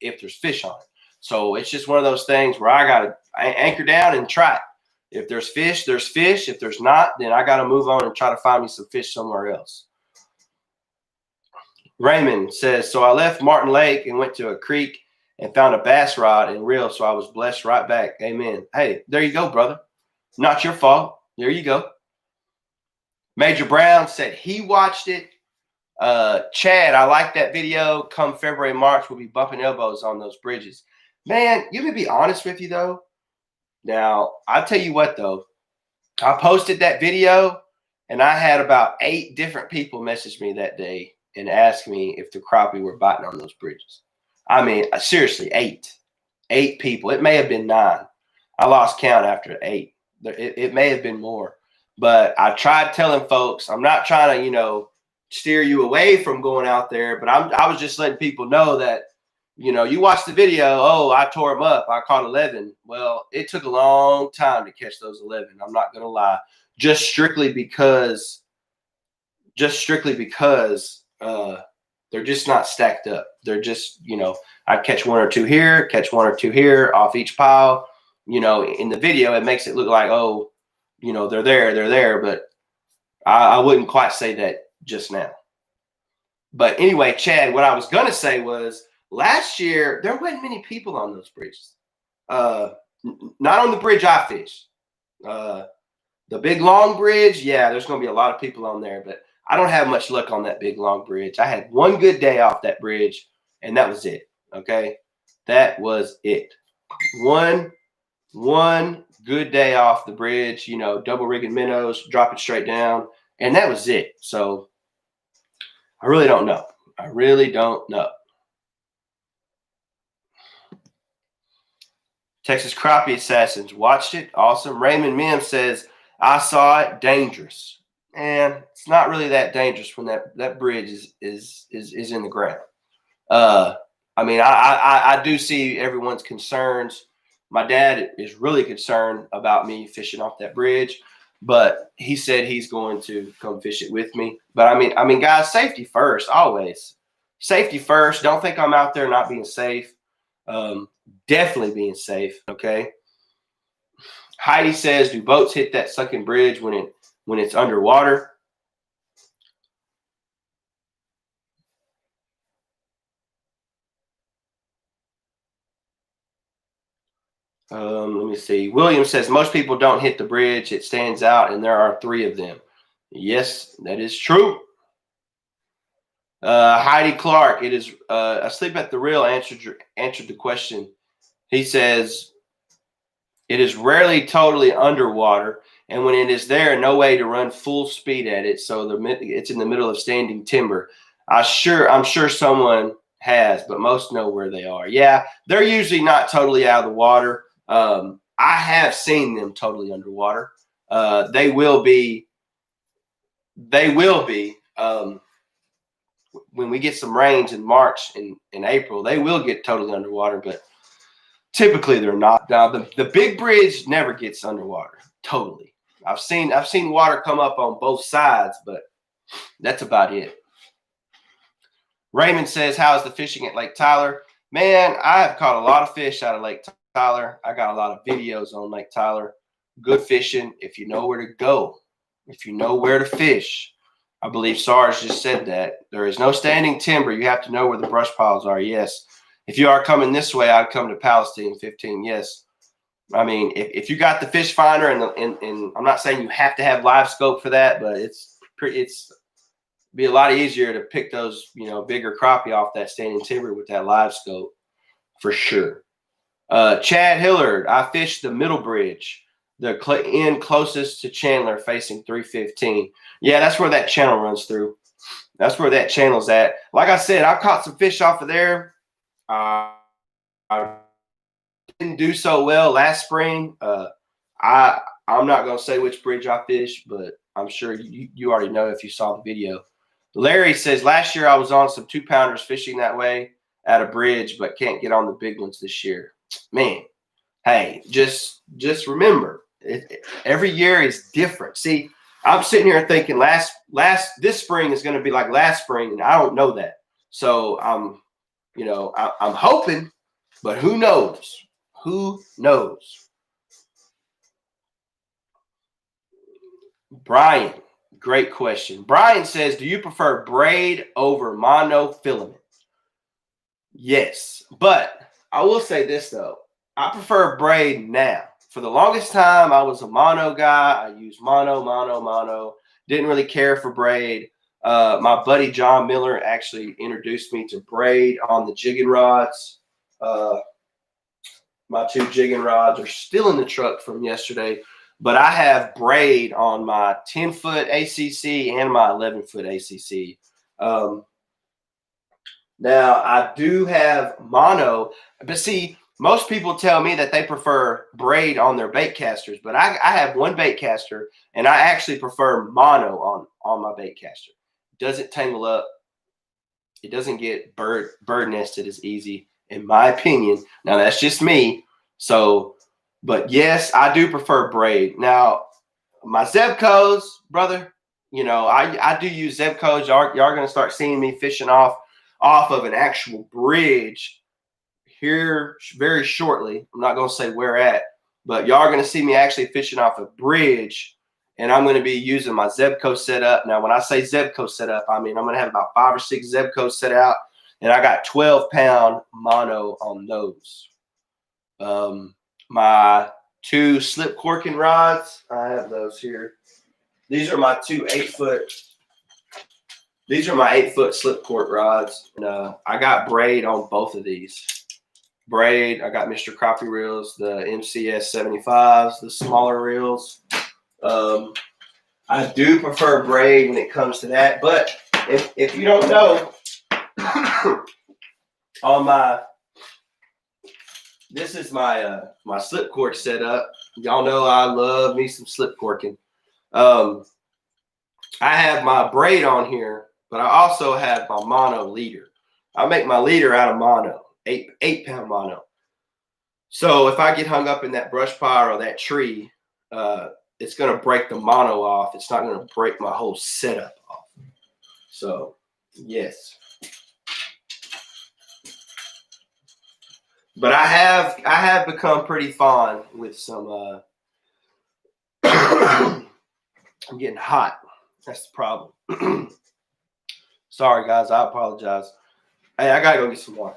If there's fish on it. So it's just one of those things where I got to anchor down and try it. If there's fish, there's fish. If there's not, then I got to move on and try to find me some fish somewhere else. Raymond says, so I left Martin Lake and went to a creek and found a bass rod and reel, so I was blessed right back. Amen. Hey, there you go, brother. Not your fault. There you go. Major Brown said he watched it. Chad, I like that video. Come February, March, we'll be bumping elbows on those bridges. Man, you can be honest with you, though. Now, I'll tell you what, though. I posted that video, and I had about 8 different people message me that day and ask me if the crappie were biting on those bridges. Seriously, 8. 8 people. It may have been 9. I lost count after 8. It may have been more. But I tried telling folks, I'm not trying to, steer you away from going out there, but I was just letting people know that, you watch the video, oh, I tore them up. I caught 11. Well, it took a long time to catch those 11. I'm not going to lie. Just strictly because they're just not stacked up. They're just, I'd catch 1 or 2 here, catch 1 or 2 here off each pile. In the video, it makes it look like, oh, they're there. But I wouldn't quite say that just now. But anyway, Chad, what I was going to say was last year, there wasn't many people on those bridges. Not on the bridge I fished. The big long bridge, yeah, there's going to be a lot of people on there, but I don't have much luck on that big long bridge. I had 1 good day off that bridge, and that was it. Okay, that was it. One good day off the bridge. Double rigging minnows, drop it straight down, and that was it. So I really don't know. Texas Crappie Assassins watched it. Awesome. Raymond Mims says, I saw it. Dangerous. And it's not really that dangerous when that bridge is in the ground. I do see everyone's concerns. My dad is really concerned about me fishing off that bridge, but he said he's going to come fish it with me. But guys, safety first, always. Safety first. Don't think I'm out there not being safe. Definitely being safe. Okay. Heidi says, do boats hit that sunken bridge when it's underwater? Let me see. William says most people don't hit the bridge. It stands out, and there are 3 of them. Yes, that is true. Heidi Clark, it is asleep at the reel answered the question. He says it is rarely totally underwater, and when it is there, no way to run full speed at it. So it's in the middle of standing timber. I'm sure someone has, but most know where they are. Yeah, they're usually not totally out of the water. I have seen them totally underwater. They will be. They will be. When we get some rains in March and April, they will get totally underwater, but typically they're not. Now the big bridge never gets underwater totally. I've seen water come up on both sides, but that's about it. Raymond says, how's the fishing at Lake Tyler? Man, I have caught a lot of fish out of Lake Tyler. I got a lot of videos on Lake Tyler. Good fishing if you know where to go, if you know where to fish. I believe Sarge just said that. There is no standing timber. You have to know where the brush piles are. Yes. If you are coming this way, I'd come to Palestine 15. Yes. I mean, if you got the fish finder and I'm not saying you have to have live scope for that, but it's be a lot easier to pick those, bigger crappie off that standing timber with that live scope for sure. Chad Hillard, I fished the middle bridge, the end closest to Chandler facing 315. Yeah, that's where that channel runs through. That's where that channel's at. Like I said, I caught some fish off of there. I didn't do so well last spring. I'm not going to say which bridge I fished, but I'm sure you already know if you saw the video. Larry says, last year I was on some 2-pounders fishing that way at a bridge, but can't get on the big ones this year. Man, hey, just remember, every year is different. See, I'm sitting here thinking this spring is going to be like last spring, and I don't know that. So I'm hoping, but who knows? Who knows? Brian, great question. Brian says, do you prefer braid over monofilament? Yes, but I will say this, though. I prefer braid now. For the longest time, I was a mono guy. I used mono. Didn't really care for braid. My buddy John Miller actually introduced me to braid on the jigging rods. My 2 jigging rods are still in the truck from yesterday, but I have braid on my 10-foot ACC and my 11-foot ACC. Now, I do have mono, but see, most people tell me that they prefer braid on their bait casters, but I have one bait caster, and I actually prefer mono on my bait caster. It doesn't tangle up. It doesn't get bird nested as easy, in my opinion. Now, that's just me. So, but yes, I do prefer braid. Now, my Zebcos, brother, I do use Zebcos. Y'all are going to start seeing me fishing off of an actual bridge here very shortly. I'm not going to say where at, but y'all are going to see me actually fishing off a bridge, and I'm going to be using my Zebco setup. Now, when I say Zebco setup, I mean I'm going to have about 5 or 6 Zebcos set out, and I got 12-pound mono on those. My 2 slip corking rods, I have those here. These are my 2 8-foot. These are my 8-foot slip cork rods, and I got braid on both of these. Braid. I got Mr. Crappie reels, the MCS 75s, the smaller reels. I do prefer braid when it comes to that, but if you don't know, this is my my slip cork setup. Y'all know I love me some slip corking. I have my braid on here, but I also have my mono leader. I make my leader out of mono, 8-pound mono. So if I get hung up in that brush pile or that tree, it's going to break the mono off. It's not going to break my whole setup off. So, yes. But I have become pretty fond with some I'm getting hot. That's the problem. Sorry, guys. I apologize. Hey, I got to go get some water.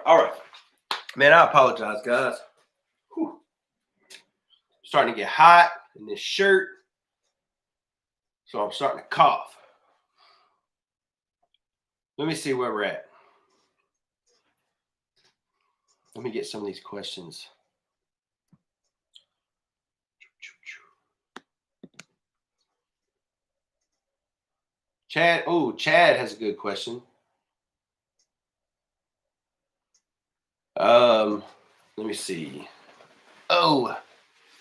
All right. Man, I apologize, guys. Whew. Starting to get hot in this shirt. So I'm starting to cough. Let me see where we're at. Let me get some of these questions. Chad, Chad has a good question. Let me see. Oh,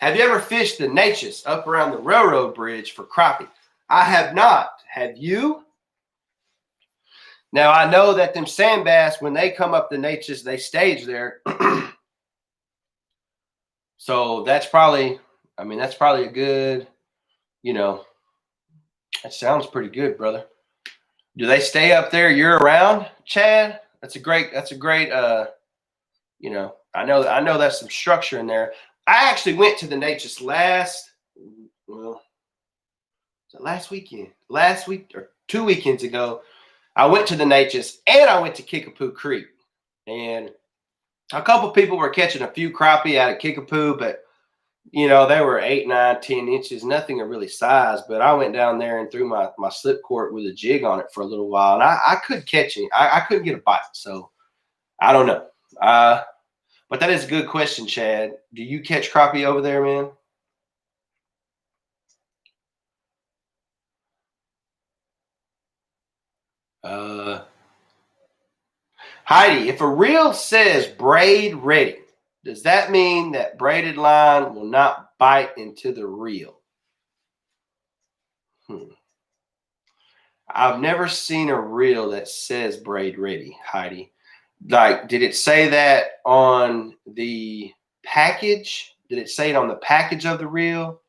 have you ever fished the Natchez up around the railroad bridge for crappie? I have not. Have you? Now, I know that them sand bass, when they come up the Natchez, they stage there. So that's probably, that's probably a good, that sounds pretty good, brother. Do they stay up there year round, Chad? That's a great, I know that's some structure in there. I actually went to the Natchez last weekend, last week or 2 weekends ago. I went to the Natchez and I went to Kickapoo Creek, and a couple people were catching a few crappie out of Kickapoo, but they were 8, 9, 10 inches, nothing of really size. But I went down there and threw my slip cord with a jig on it for a little while, and I couldn't catch any. I couldn't get a bite, so I don't know. But that is a good question, Chad. Do you catch crappie over there, man? Heidi, if a reel says braid ready, does that mean that braided line will not bite into the reel? I've never seen a reel that says braid ready, Heidi. Like, did it say that on the package? Did it say it on the package of the reel?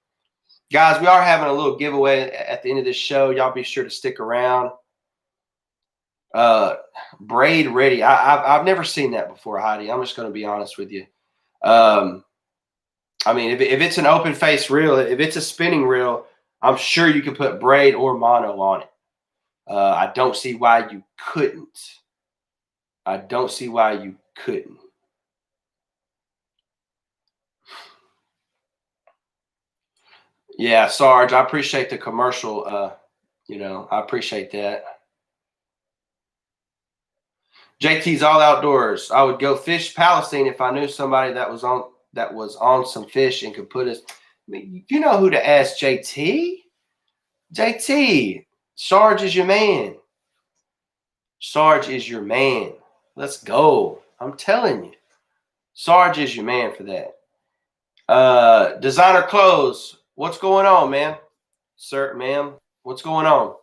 Guys, we are having a little giveaway at the end of this show. Y'all be sure to stick around. Braid ready. I've never seen that before, Heidi. I'm just going to be honest with you. If it's an open face reel, if it's a spinning reel, I'm sure you can put braid or mono on it. I don't see why you couldn't. Yeah, Sarge, I appreciate the commercial. I appreciate that. JT's all outdoors. I would go fish Palestine if I knew somebody that was on some fish and could put us. You know who to ask, JT. JT, Sarge is your man. Sarge is your man. Let's go. I'm telling you. Sarge is your man for that. Designer clothes. What's going on, man? Sir, ma'am. What's going on?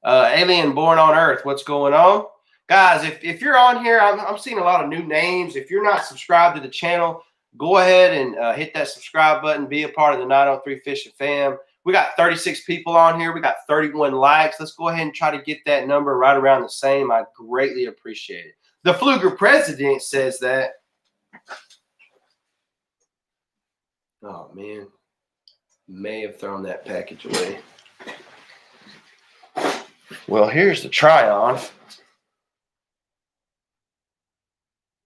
Alien Born on Earth. What's going on? Guys, if you're on here, I'm seeing a lot of new names. If you're not subscribed to the channel, go ahead and hit that subscribe button. Be a part of the 903 Fishing fam. We got 36 people on here. We got 31 likes. Let's go ahead and try to get that number right around the same. I greatly appreciate it. The Fluger president says that. Oh, man. May have thrown that package away. Well, here's the try-on.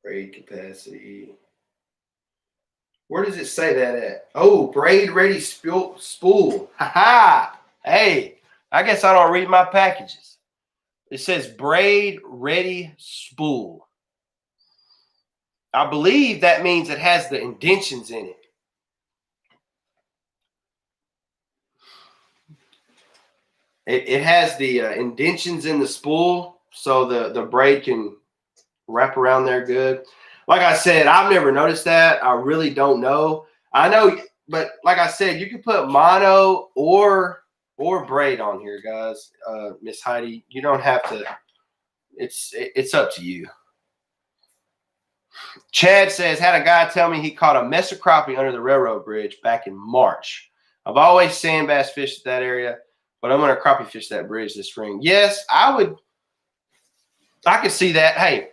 Braid capacity. Where does it say that at? Oh, braid ready spool. Ha-ha. Hey, I guess I don't read my packages. It says braid ready spool. I believe that means it has the indentions in it. It has the indentions in the spool, so the braid can wrap around there good. Like I said, I've never noticed that. I really don't know. I know, but like I said, you can put mono or braid on here, guys. Miss Heidi, you don't have to. It's up to you. Chad says, had a guy tell me he caught a mess of crappie under the railroad bridge back in March. I've always sand bass fished that area, but I'm going to crappie fish that bridge this spring. Yes, I would. I could see that. Hey,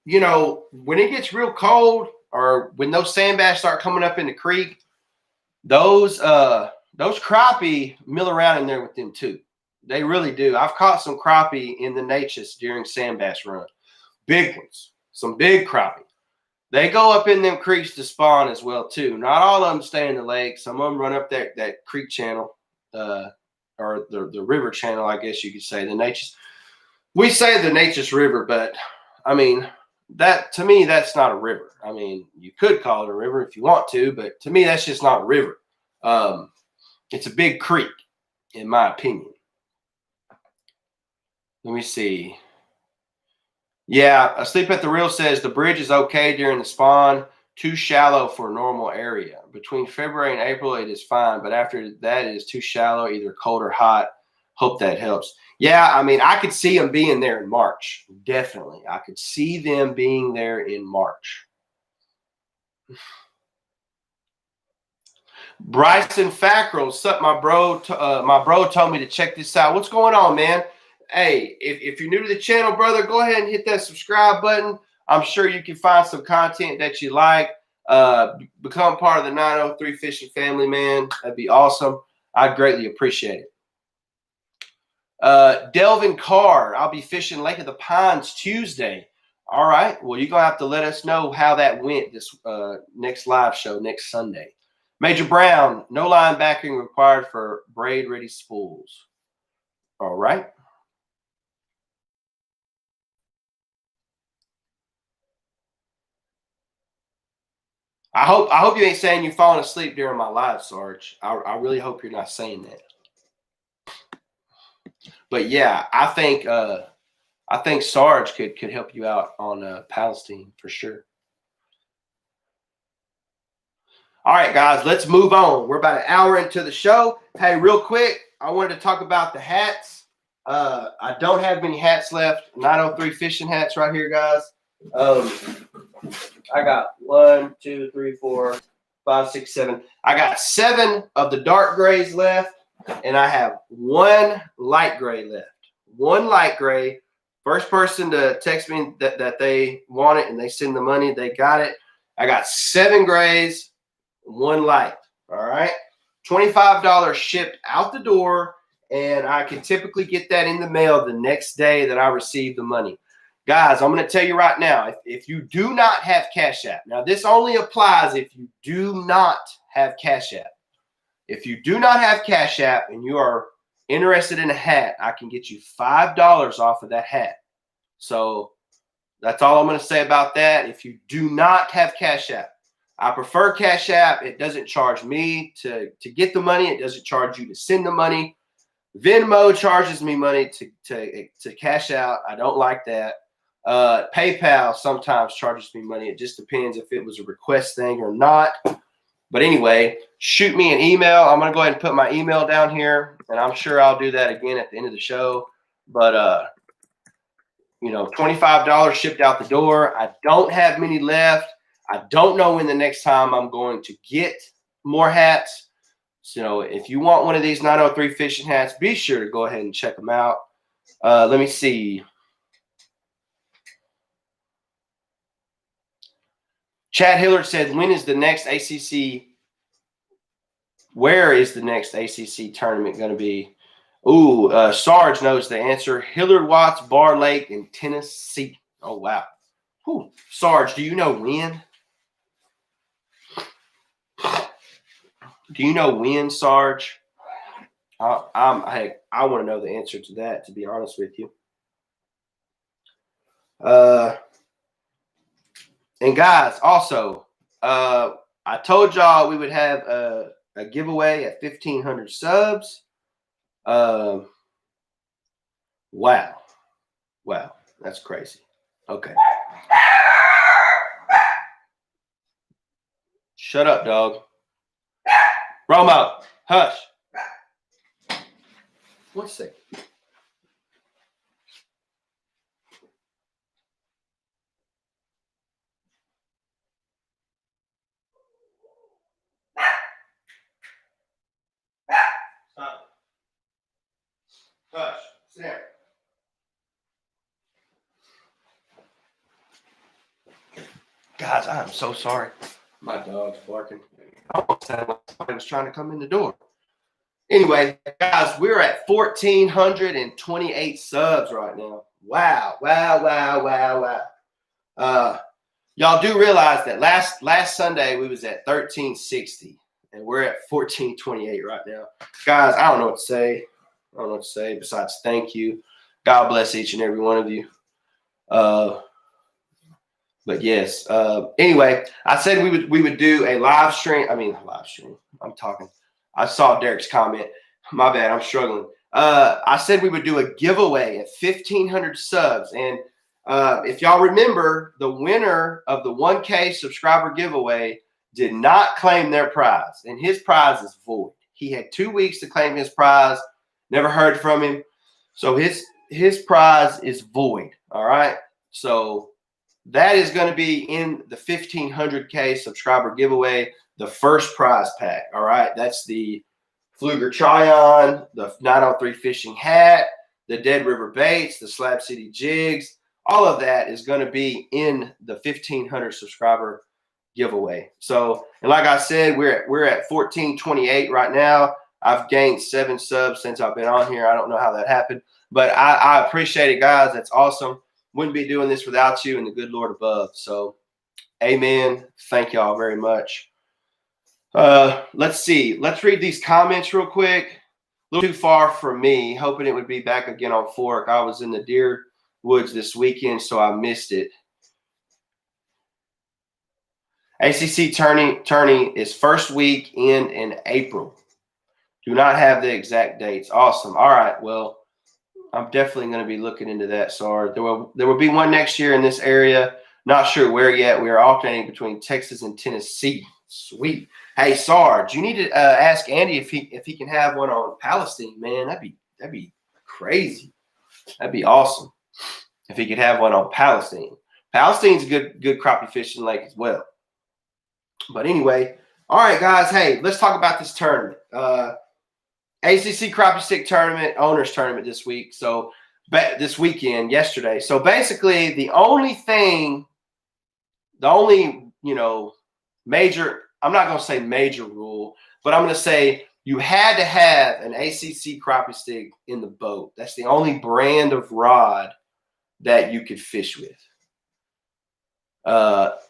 when it gets real cold or when those sand bass start coming up in the creek, those crappie mill around in there with them too. They really do. I've caught some crappie in the Natchez during sand bass run. Big ones. Some big crappie. They go up in them creeks to spawn as well too. Not all of them stay in the lake. Some of them run up that creek channel. or the river channel, I guess you could say. The Neches. We say the Neches River, but I mean, that to me, that's not a river. I mean, you could call it a river if you want to, but to me, that's just not a river. It's a big creek, in my opinion. Let me see. Yeah, Asleep at the Reel says the bridge is okay during the spawn, too shallow for a normal area. Between February and April, it is fine, but after that, it is too shallow, either cold or hot. Hope that helps. Yeah, I mean, I could see them being there in March. Definitely. I could see them being there in March. Bryson Fackrell, what's up, my bro? My bro told me to check this out. What's going on, man? Hey, if you're new to the channel, brother, go ahead and hit that subscribe button. I'm sure you can find some content that you like. Become part of the 903 Fishing family, man. That'd be awesome. I'd greatly appreciate it. Delvin Carr, I'll be fishing Lake of the Pines Tuesday. All right. Well, you're going to have to let us know how that went this next live show next Sunday. Major Brown, no line backing required for braid-ready spools. All right. I hope you ain't saying you're falling asleep during my live, Sarge. I really hope you're not saying that. But yeah, I think Sarge could help you out on Palestine for sure. All right, guys, let's move on. We're about an hour into the show. Hey, real quick, I wanted to talk about the hats. I don't have many hats left. 903 fishing hats right here, guys. I got 1, 2, 3, 4, 5, 6, 7. I got 7 of the dark grays left, and I have 1 light gray left. 1 light gray. First person to text me that they want it and they send the money, they got it. I got 7 grays, 1 light. All right. $25 shipped out the door, and I can typically get that in the mail the next day that I receive the money. Guys, I'm going to tell you right now, if you do not have Cash App, now this only applies if you do not have Cash App. If you do not have Cash App and you are interested in a hat, I can get you $5 off of that hat. So that's all I'm going to say about that. If you do not have Cash App, I prefer Cash App. It doesn't charge me to get the money. It doesn't charge you to send the money. Venmo charges me money to cash out. I don't like that. PayPal sometimes charges me money. It just depends if it was a request thing or not. But anyway, shoot me an email. I'm going to go ahead and put my email down here, and I'm sure I'll do that again at the end of the show. But, you know, $25 shipped out the door. I don't have many left. I don't know when the next time I'm going to get more hats. So if you want one of these 903 fishing hats, be sure to go ahead and check them out. Let me see. Chad Hillard said, when is the next ACC? Where is the next ACC tournament going to be? Ooh, Sarge knows the answer. Hillard Watts Bar Lake in Tennessee. Oh, wow. Whew. Sarge, do you know when? Do you know when, Sarge? I want to know the answer to that, to be honest with you. And guys, also, I told y'all we would have a giveaway at 1,500 subs. Wow. Wow. That's crazy. Okay. Shut up, dog. Romo, hush. 1 second. Stop. Hush. Sit down. Guys, I am so sorry. My dog's barking. I almost sounded like somebody was trying to come in the door. Anyway, guys, we're at 1,428 subs right now. Wow, wow, wow, wow, wow. Y'all do realize that last Sunday we was at 1,360, and we're at 1,428 right now. Guys, I don't know what to say. I don't know what to say besides thank you. God bless each and every one of you. But yes. Anyway, I said we would do a live stream. I mean, a live stream. I'm talking. I saw Derek's comment. My bad. I'm struggling. I said we would do a giveaway at 1,500 subs, and if y'all remember, the winner of the 1K subscriber giveaway did not claim their prize, and his prize is void. He had 2 weeks to claim his prize. Never heard from him, so his prize is void. All right, so that is going to be in the 1,500K subscriber giveaway, the first prize pack. All right, that's the Fluger Tryon, the 903 fishing hat, the Dead River baits, the Slab City jigs. All of that is going to be in the 1,500 subscriber giveaway. So, and like I said, we're at 1428 right now. I've gained 7 subs since I've been on here. I don't know how that happened, but I appreciate it, guys. That's awesome. Wouldn't be doing this without you and the good Lord above. So, amen. Thank y'all very much. Let's see. Let's read these comments real quick. A little too far for me. Hoping it would be back again on Fork. I was in the Deer Woods this weekend, so I missed it. ACC tourney is first week in April. Do not have the exact dates. Awesome. All right. Well, I'm definitely going to be looking into that, Sar. There will be one next year in this area. Not sure where yet. We are alternating between Texas and Tennessee. Sweet. Hey, Sarge, you need to ask Andy if he can have one on Palestine, man. That'd be crazy. That'd be awesome if he could have one on Palestine. Palestine's a good crappie fishing lake as well. But anyway, all right, guys. Hey, let's talk about this tournament. ACC Crappie Stick Tournament, Owners Tournament this week. So this weekend, yesterday. So basically, the only major, I'm not going to say major rule, but I'm going to say you had to have an ACC crappie stick in the boat. That's the only brand of rod that you could fish with.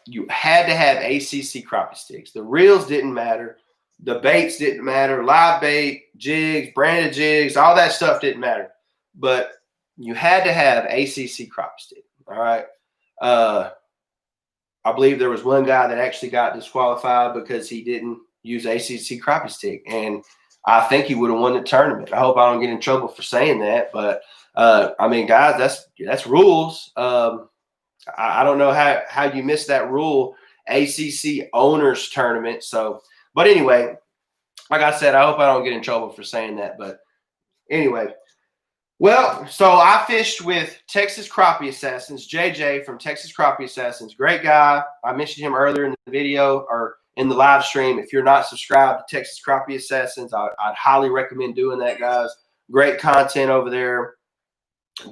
You had to have ACC crappie sticks. The reels didn't matter. The baits didn't matter. Live bait, jigs, branded jigs, all that stuff didn't matter. But you had to have ACC crappie stick. All right. I believe there was one guy that actually got disqualified because he didn't use ACC crappie stick, and I think he would have won the tournament. I hope I don't get in trouble for saying that, but I mean, guys, that's rules. I don't know how you missed that rule, ACC Owners Tournament. So, but anyway, like I said, I hope I don't get in trouble for saying that. But anyway. Well, so I fished with Texas Crappie Assassins, JJ from Texas Crappie Assassins. Great guy. I mentioned him earlier in the video or in the live stream. If you're not subscribed to Texas Crappie Assassins, I'd highly recommend doing that, guys. Great content over there.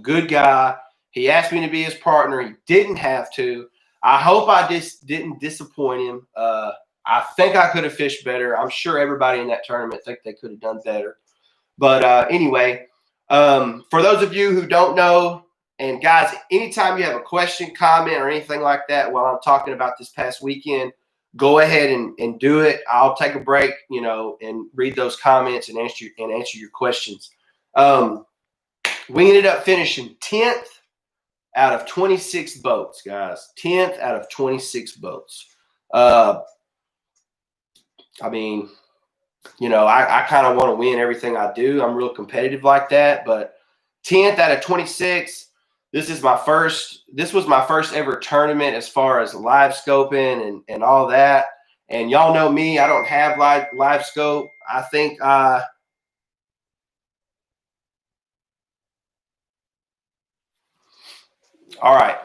Good guy. He asked me to be his partner. He didn't have to. I hope I just didn't disappoint him. I think I could have fished better. I'm sure everybody in that tournament think they could have done better. But anyway, for those of you who don't know, and guys, anytime you have a question, comment, or anything like that while I'm talking about this past weekend, go ahead and do it. I'll take a break, and read those comments and answer your questions. We ended up finishing 10th out of 26 boats, guys. 10th out of 26 boats. I mean, I kind of want to win everything I do. I'm real competitive like that, but 10th out of 26. This was my first ever tournament as far as live scoping and all that. And y'all know me, I don't have live scope. I think all right.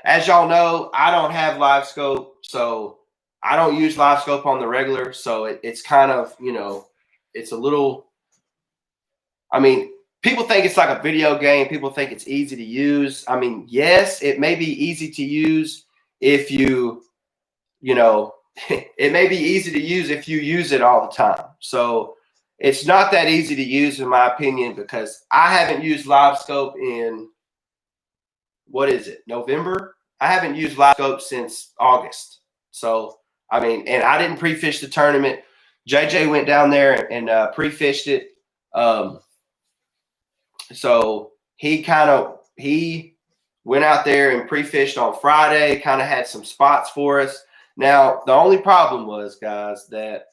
As y'all know, I don't have live scope, so I don't use live scope on the regular. So it's kind of, it's a little, I mean, people think it's like a video game. People think it's easy to use. I mean, yes, it may be easy to use if it may be easy to use if you use it all the time. So it's not that easy to use, in my opinion, because I haven't used live scope in, November? I haven't used live scope since August. So, I mean, and I didn't pre-fish the tournament. JJ went down there and pre-fished it. So he went out there and pre-fished on Friday, kind of had some spots for us. Now, the only problem was, guys, that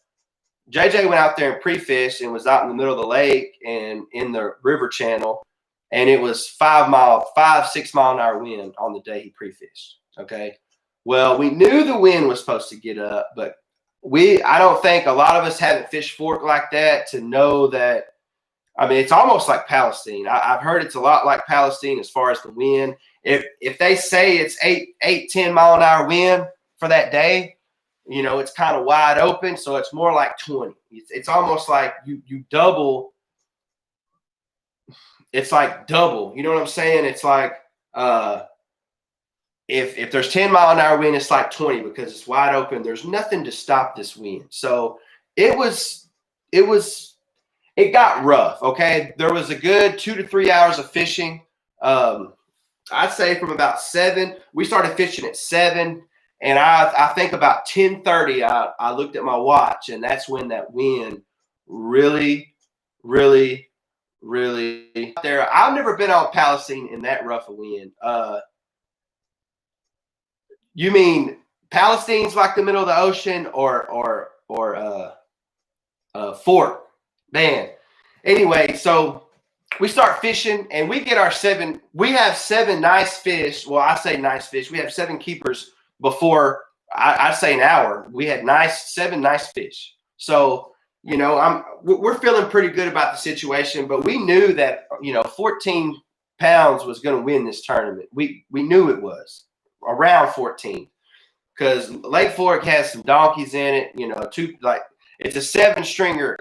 JJ went out there and pre-fished and was out in the middle of the lake and in the river channel, and it was 6 mile an hour wind on the day he pre-fished. Okay. Well, we knew the wind was supposed to get up, but I don't think a lot of us haven't fished fork like that to know that. I mean, it's almost like Palestine. I've heard it's a lot like Palestine as far as the wind. If they say it's 10 mile an hour wind for that day, you know, it's kind of wide open, so it's more like 20. It's almost like you double. It's like double. You know what I'm saying? It's like if there's 10 mile an hour wind, it's like 20 because it's wide open. There's nothing to stop this wind. So it got rough. Okay, there was a good 2 to 3 hours of fishing. I'd say from about 7. We started fishing at 7. And I think about 10:30, I looked at my watch, and that's when that wind really there. I've never been on Palestine in that rough a wind. You mean Palestine's like the middle of the ocean, or Fort? Man. Anyway, so we start fishing, and we get our 7. We have 7 nice fish. Well, I say nice fish. We have 7 keepers. Before I'd say an hour, we had 7 nice fish. So, you know, we're feeling pretty good about the situation, but we knew that, you know, 14 pounds was going to win this tournament. We knew it was around 14 because Lake Fork has some donkeys in it. You know, it's a 7-stringer.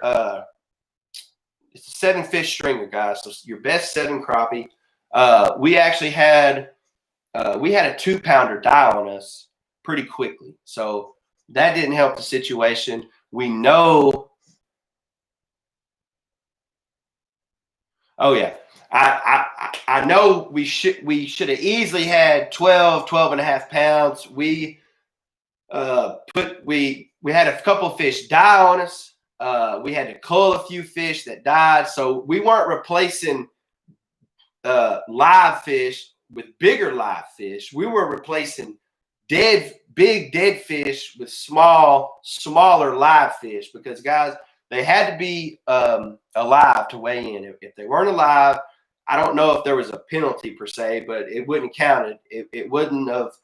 It's a 7-fish stringer, guys. So your best 7 crappie. We actually had a 2-pounder die on us pretty quickly. So that didn't help the situation. We know. Oh yeah. I know we should have easily had 12 and a half pounds. We had a couple of fish die on us. We had to cull a few fish that died. So we weren't replacing live fish with bigger live fish. We were replacing big dead fish with smaller live fish because, guys, they had to be alive to weigh in. If they weren't alive, I don't know if there was a penalty per se, but it wouldn't count. It wouldn't have.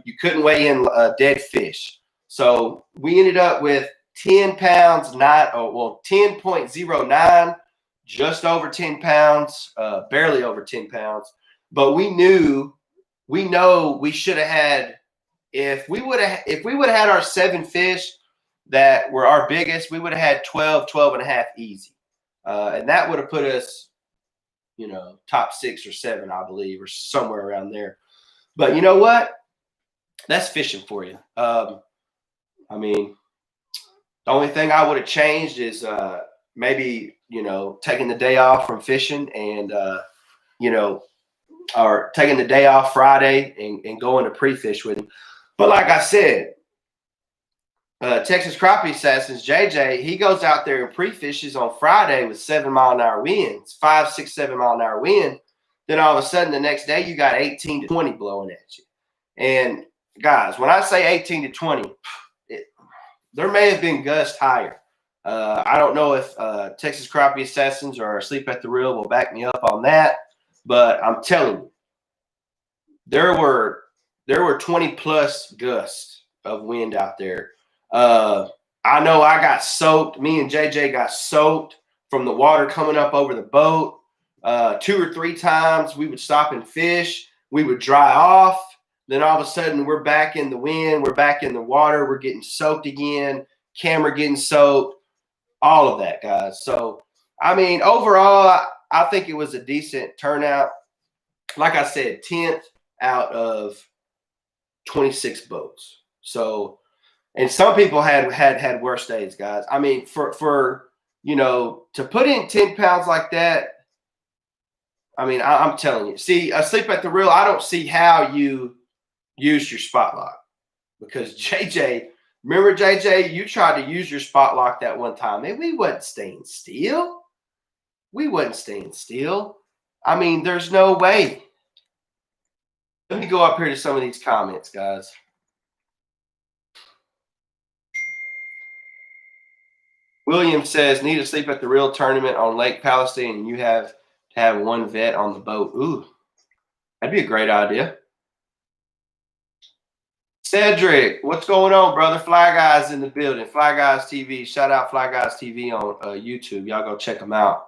You couldn't weigh in dead fish. So we ended up with 10 pounds, 10.09, just over 10 pounds, barely over 10 pounds. But we know we should have had, if we would have had our 7 fish that were our biggest, we would have had 12 and a half easy. And that would have put us, you know, top 6 or 7, I believe, or somewhere around there. But you know what? That's fishing for you. I mean, the only thing I would have changed is maybe, you know, taking the day off from fishing and, you know, or taking the day off Friday and going to pre-fish with him. But like I said, Texas Crappie Assassins, JJ, he goes out there and pre-fishes on Friday with 7 mile an hour winds, 5, 6, 7 mile an hour wind. Then all of a sudden the next day you got 18 to 20 blowing at you. And guys, when I say 18 to 20, there may have been gusts higher. I don't know if Texas Crappie Assassins or Sleep at the Reel will back me up on that, but I'm telling you, there were 20 plus gusts of wind out there. I know I got soaked. Me and JJ got soaked from the water coming up over the boat. 2 or 3 times we would stop and fish. We would dry off. Then all of a sudden we're back in the wind. We're back in the water. We're getting soaked again. Camera getting soaked. All of that, guys. So, I mean, overall, I think it was a decent turnout. Like I said, 10th out of 26 boats. So, and some people had worse days, guys. I mean, for you know, to put in 10 pounds like that, I mean, I'm telling you. See, Sleep at the Reel, I don't see how you used your spot lock because JJ Remember, JJ, you tried to use your spot lock that one time. And we wasn't staying still. We wasn't staying still. I mean, there's no way. Let me go up here to some of these comments, guys. William says, need to sleep at the real tournament on Lake Palestine, and you have to have one vet on the boat. Ooh, that'd be a great idea. Cedric, what's going on, brother? Fly Guys in the building. Fly Guys TV. Shout out Fly Guys TV on YouTube. Y'all go check them out.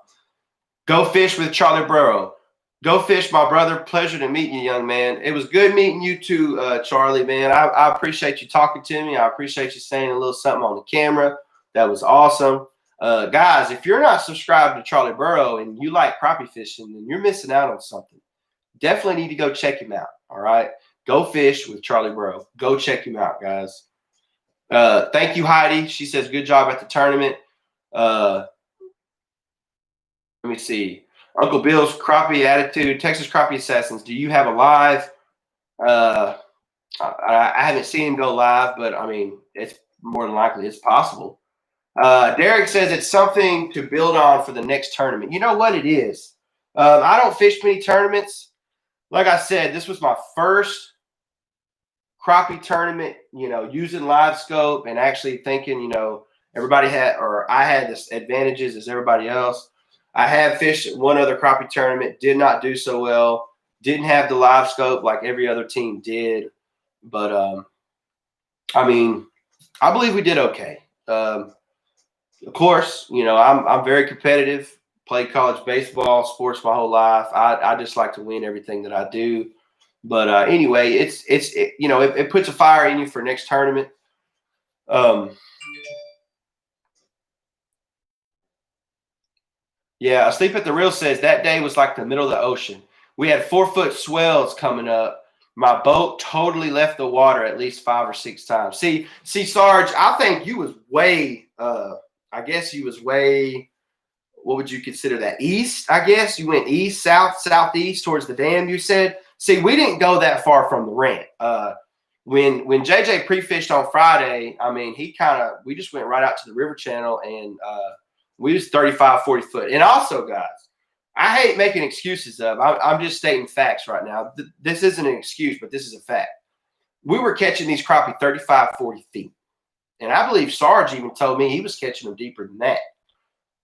Go fish with Charlie Burrow. Go fish, my brother. Pleasure to meet you, young man. It was good meeting you too, Charlie, man. I appreciate you talking to me. I appreciate you saying a little something on the camera. That was awesome. Guys, if you're not subscribed to Charlie Burrow and you like crappie fishing, then you're missing out on something. Definitely need to go check him out, all right? Go fish with Charlie Burrow. Go check him out, guys. Thank you, Heidi. She says, good job at the tournament. Let me see. Uncle Bill's Crappie Attitude, Texas Crappie Assassins. Do you have a live? I haven't seen him go live, but, I mean, it's more than likely it's possible. Derek says it's something to build on for the next tournament. You know what it is? I don't fish many tournaments. Like I said, this was my first crappie tournament, you know, using live scope and actually thinking, you know, everybody had, or I had this advantages as everybody else. I have fished one other crappie tournament, did not do so well, didn't have the live scope like every other team did. But, I mean, I believe we did okay. Of course, you know, I'm very competitive, played college baseball, sports my whole life. I just like to win everything that I do. But anyway, it's you know, it puts a fire in you for next tournament. Yeah, Asleep at the Reel says that day was like the middle of the ocean. We had 4-foot swells coming up. My boat totally left the water at least 5 or 6 times. See, Sarge, I think you was way, I guess you was way, what would you consider that? East, I guess? You went east, south, southeast towards the dam, you said? See, we didn't go that far from the ramp. When JJ pre-fished on Friday, I mean, we just went right out to the river channel and we was 35, 40 foot. And also, guys, I hate making excuses up. I'm just stating facts right now. This isn't an excuse, but this is a fact. We were catching these crappie 35, 40 feet. And I believe Sarge even told me he was catching them deeper than that,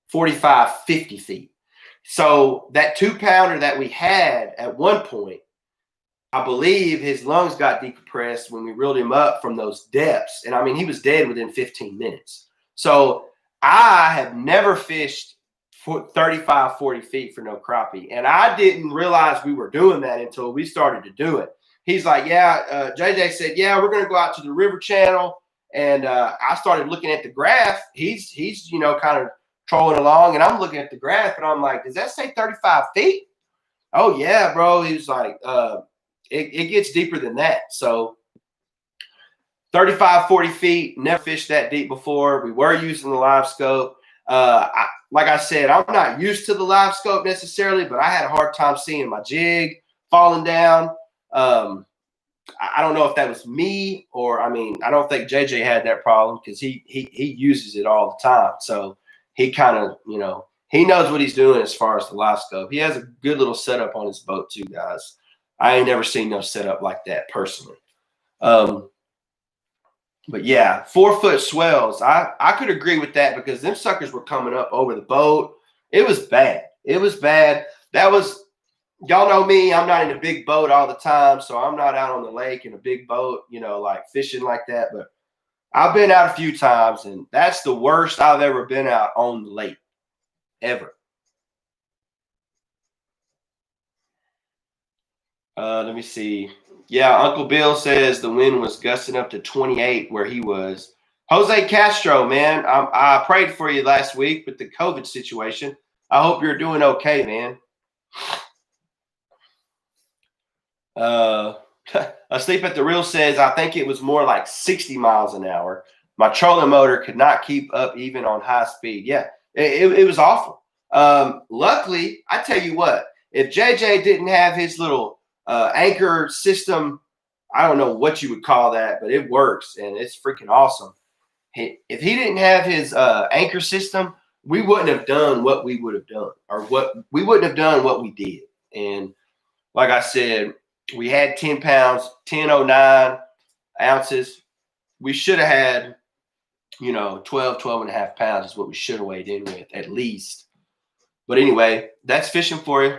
45, 50 feet. So that 2-pounder that we had at one point, I believe his lungs got decompressed when we reeled him up from those depths. And, I mean, he was dead within 15 minutes. So I have never fished 35, 40 feet for no crappie. And I didn't realize we were doing that until we started to do it. He's like, yeah, JJ said, yeah, we're going to go out to the river channel. And I started looking at the graph. He's you know, kind of trolling along. And I'm looking at the graph, and I'm like, does that say 35 feet? Oh, yeah, bro. He was like, it gets deeper than that. So 35, 40 feet, never fished that deep before. We were using the live scope. Like I said, I'm not used to the live scope necessarily, but I had a hard time seeing my jig falling down. I don't know if that was me or, I mean, I don't think JJ had that problem because he uses it all the time. So he kind of, you know, he knows what he's doing as far as the live scope. He has a good little setup on his boat too, guys. I ain't never seen no setup like that personally. But yeah, 4-foot swells. I could agree with that because them suckers were coming up over the boat. It was bad. It was bad. That was, y'all know me. I'm not in a big boat all the time, so I'm not out on the lake in a big boat, you know, like fishing like that. But I've been out a few times, and that's the worst I've ever been out on the lake, ever. Let me see. Yeah, Uncle Bill says the wind was gusting up to 28 where he was. Jose Castro, man, I prayed for you last week with the COVID situation. I hope you're doing okay, man. Asleep at the Reel says, I think it was more like 60 miles an hour. My trolling motor could not keep up even on high speed. Yeah, it was awful. Luckily, I tell you what, if JJ didn't have his little anchor system, I don't know what you would call that, but it works and it's freaking awesome. if he didn't have his anchor system, we wouldn't have done what we would have done, or we wouldn't have done what we did. And like I said, we had 10 pounds, 10.09 ounces. We should have had, 12 and a half pounds is what we should have weighed in with at least. But anyway, that's fishing for you.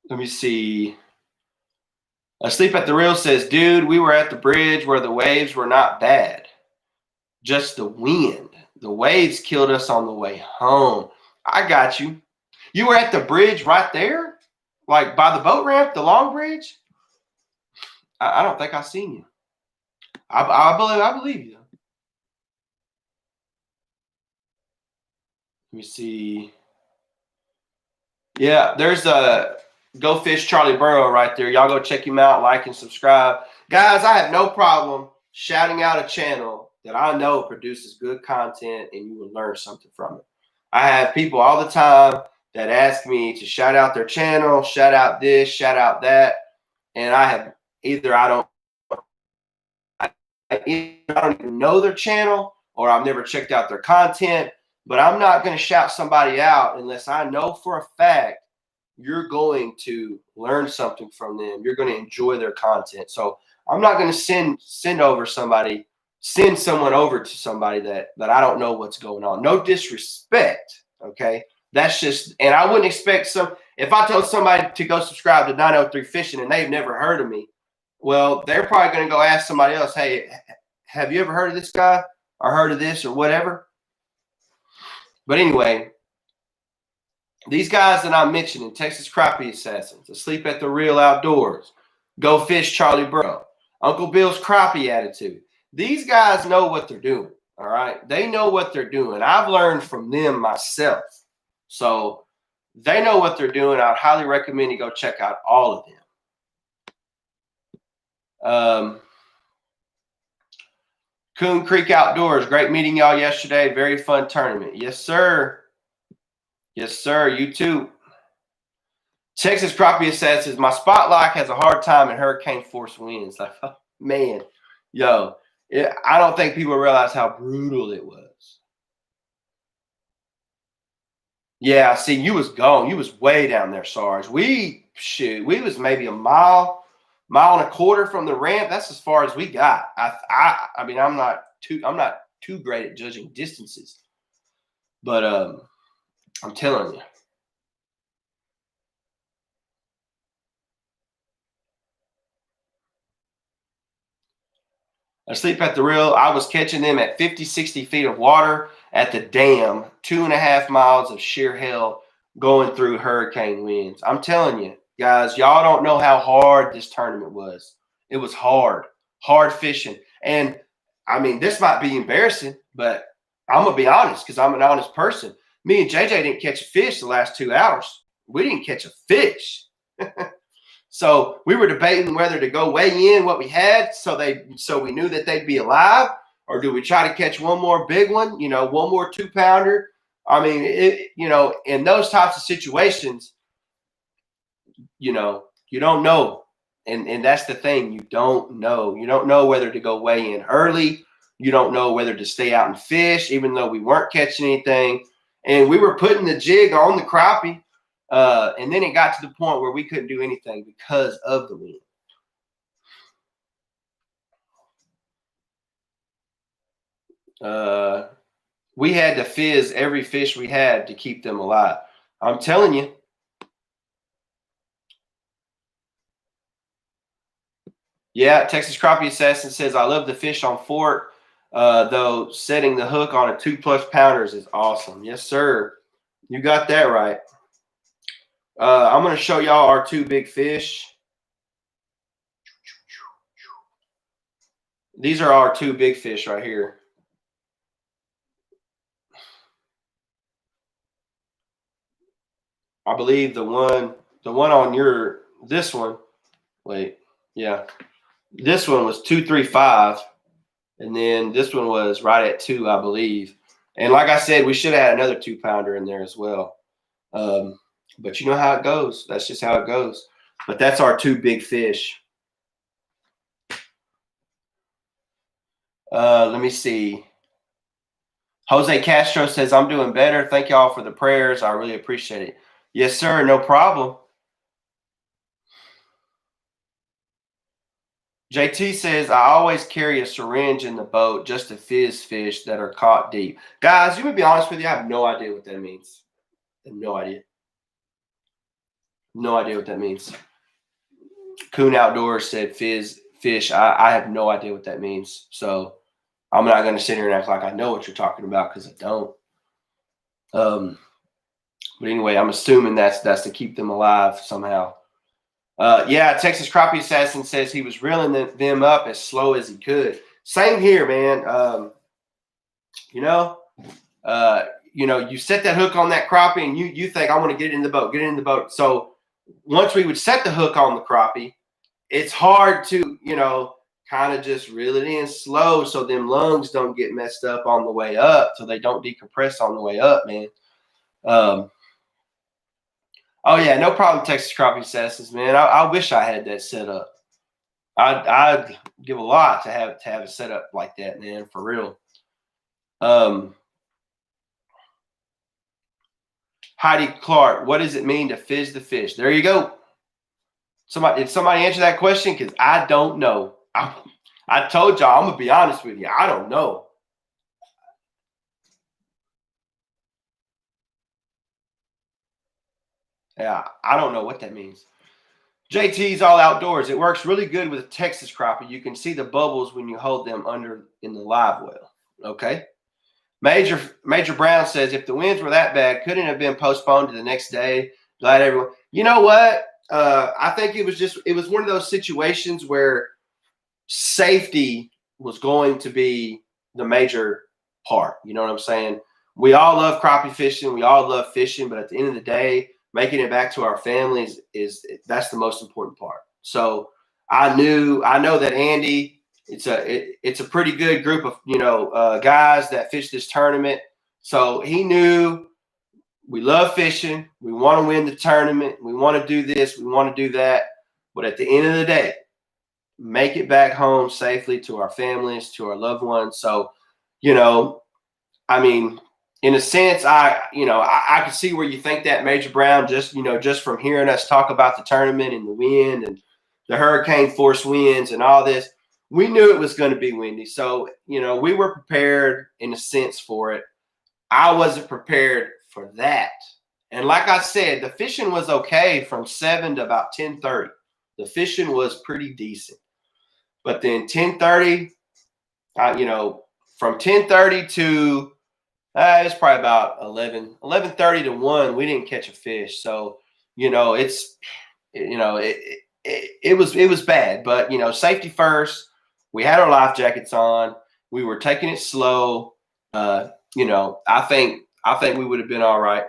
Let me see. Asleep at the Reel says, dude, we were at the bridge where the waves were not bad. Just the wind. The waves killed us on the way home. I got you. You were at the bridge right there? Like by the boat ramp, the long bridge? I don't think I've seen you. I believe you. Let me see. Yeah, there's a Go Fish Charlie Burrow right there. Y'all go check him out, like and subscribe. Guys, I have no problem shouting out a channel that I know produces good content and you will learn something from it. I have people all the time that ask me to shout out their channel, shout out this, shout out that. And I have either I don't even know their channel, or I've never checked out their content. But I'm not going to shout somebody out unless I know for a fact you're going to learn something from them. You're going to enjoy their content. So I'm not going to send someone over to somebody that I don't know what's going on. No disrespect, okay? That's just, and I wouldn't expect if I told somebody to go subscribe to 903 Fishing and they've never heard of me, well, they're probably going to go ask somebody else, hey, have you ever heard of this guy or heard of this or whatever? But anyway, these guys that I'm mentioning, Texas Crappie Assassins, Asleep at the Reel Outdoors, Go Fish Charlie Burrow, Uncle Bill's Crappie Attitude. These guys know what they're doing, all right? They know what they're doing. I've learned from them myself. So they know what they're doing. I'd highly recommend you go check out all of them. Coon Creek Outdoors, great meeting y'all yesterday. Very fun tournament. Yes, sir. Yes, sir. You too. Texas Crappie Assassin says, my spot lock has a hard time in hurricane force winds. Like, oh, man, I don't think people realize how brutal it was. Yeah, see, you was gone. You was way down there, Sarge. We was maybe a mile and a quarter from the ramp. That's as far as we got. I mean, I'm not too great at judging distances, but I'm telling you. Asleep at the Reel, I was catching them at 50, 60 feet of water at the dam, 2.5 miles of sheer hell going through hurricane winds. I'm telling you, guys, y'all don't know how hard this tournament was. It was hard fishing. And I mean, this might be embarrassing, but I'm going to be honest because I'm an honest person. Me and JJ didn't catch a fish the last 2 hours. We didn't catch a fish. So we were debating whether to go weigh in what we had so we knew that they'd be alive, or do we try to catch one more big one, one more 2-pounder. I mean, in those types of situations, you don't know. And that's the thing. You don't know. You don't know whether to go weigh in early. You don't know whether to stay out and fish, even though we weren't catching anything. And we were putting the jig on the crappie. And then it got to the point where we couldn't do anything because of the wind. We had to fizz every fish we had to keep them alive. I'm telling you. Yeah, Texas Crappie Assassin says, I love the fish on fork, though setting the hook on a 2+ pounders is awesome. Yes, sir. You got that right. I'm going to show y'all our 2 big fish. These are our 2 big fish right here. I believe the one on this one, wait, yeah. This one was 235, and then this one was right at 2, I believe. And like I said, we should have had another 2-pounder in there as well. But you know how it goes. That's just how it goes. But that's our 2 big fish. Let me see. Jose Castro says, I'm doing better. Thank y'all for the prayers. I really appreciate it. Yes, sir. No problem. JT says, I always carry a syringe in the boat just to fizz fish that are caught deep. Guys, you would be honest with you, I have no idea what that means. I have no idea. No idea what that means. Coon Outdoors said fizz fish. I have no idea what that means. So I'm not going to sit here and act like I know what you're talking about because I don't. But anyway, I'm assuming that's to keep them alive somehow. Yeah, Texas Crappie Assassin says he was reeling them up as slow as he could. Same here, man. You set that hook on that crappie and you think I want to get it in the boat, So once we would set the hook on the crappie, it's hard to, kind of just reel it in slow so them lungs don't get messed up on the way up, so they don't decompress on the way up, man. Oh yeah, no problem, Texas Crappie Assassins, man. I wish I had that set up. I'd give a lot to have it set up like that, man, for real. Heidi Clark, what does it mean to fizz the fish? There you go. Did somebody answer that question? Because I don't know. I told y'all, I'm gonna be honest with you. I don't know. Yeah, I don't know what that means. JT's All Outdoors. It works really good with Texas crappie. You can see the bubbles when you hold them under in the live well. Okay. Major Brown says, if the winds were that bad, couldn't it have been postponed to the next day? Glad everyone. You know what? I think it was one of those situations where safety was going to be the major part. You know what I'm saying? We all love crappie fishing. We all love fishing, but at the end of the day, making it back to our families that's the most important part. So I know that Andy, it's a pretty good group of guys that fish this tournament. So he knew we love fishing. We want to win the tournament. We want to do this. We want to do that. But at the end of the day, make it back home safely to our families, to our loved ones. So, I mean, in a sense, I can see where you think that, Major Brown, just from hearing us talk about the tournament and the wind and the hurricane force winds and all this. We knew it was going to be windy. So, we were prepared in a sense for it. I wasn't prepared for that. And like I said, the fishing was okay from 7 to about 10:30. The fishing was pretty decent. But then 10:30, from 10:30 to it's probably about 11:30 to 1, we didn't catch a fish. So, it was bad, but safety first. We had our life jackets on. We were taking it slow. I think we would have been all right.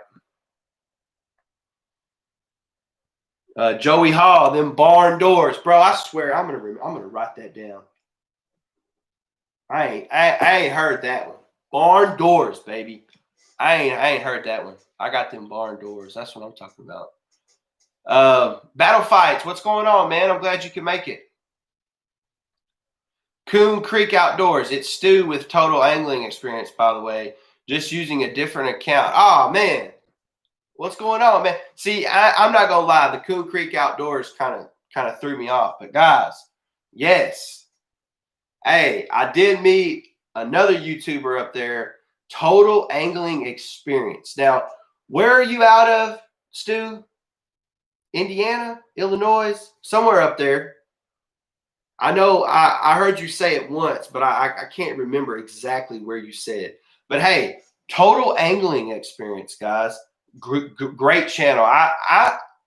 Joey Hall, them barn doors, bro. I swear, I'm gonna write that down. I ain't heard that one. Barn doors, baby. I ain't heard that one. I got them barn doors. That's what I'm talking about. Battle Fights. What's going on, man? I'm glad you can make it. Coon Creek Outdoors. It's Stu with total angling experience, by the way. Just using a different account. Oh, man. What's going on, man? See, I'm not gonna lie. The Coon Creek Outdoors kind of threw me off. But guys, yes. Hey, I did meet another YouTuber up there. Total angling experience. Now, where are you out of, Stu? Indiana, Illinois, somewhere up there. I know I heard you say it once, but I can't remember exactly where you said. But hey, total angling experience, guys. Great channel.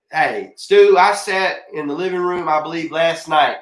Hey, Stu, I sat in the living room, I believe, last night,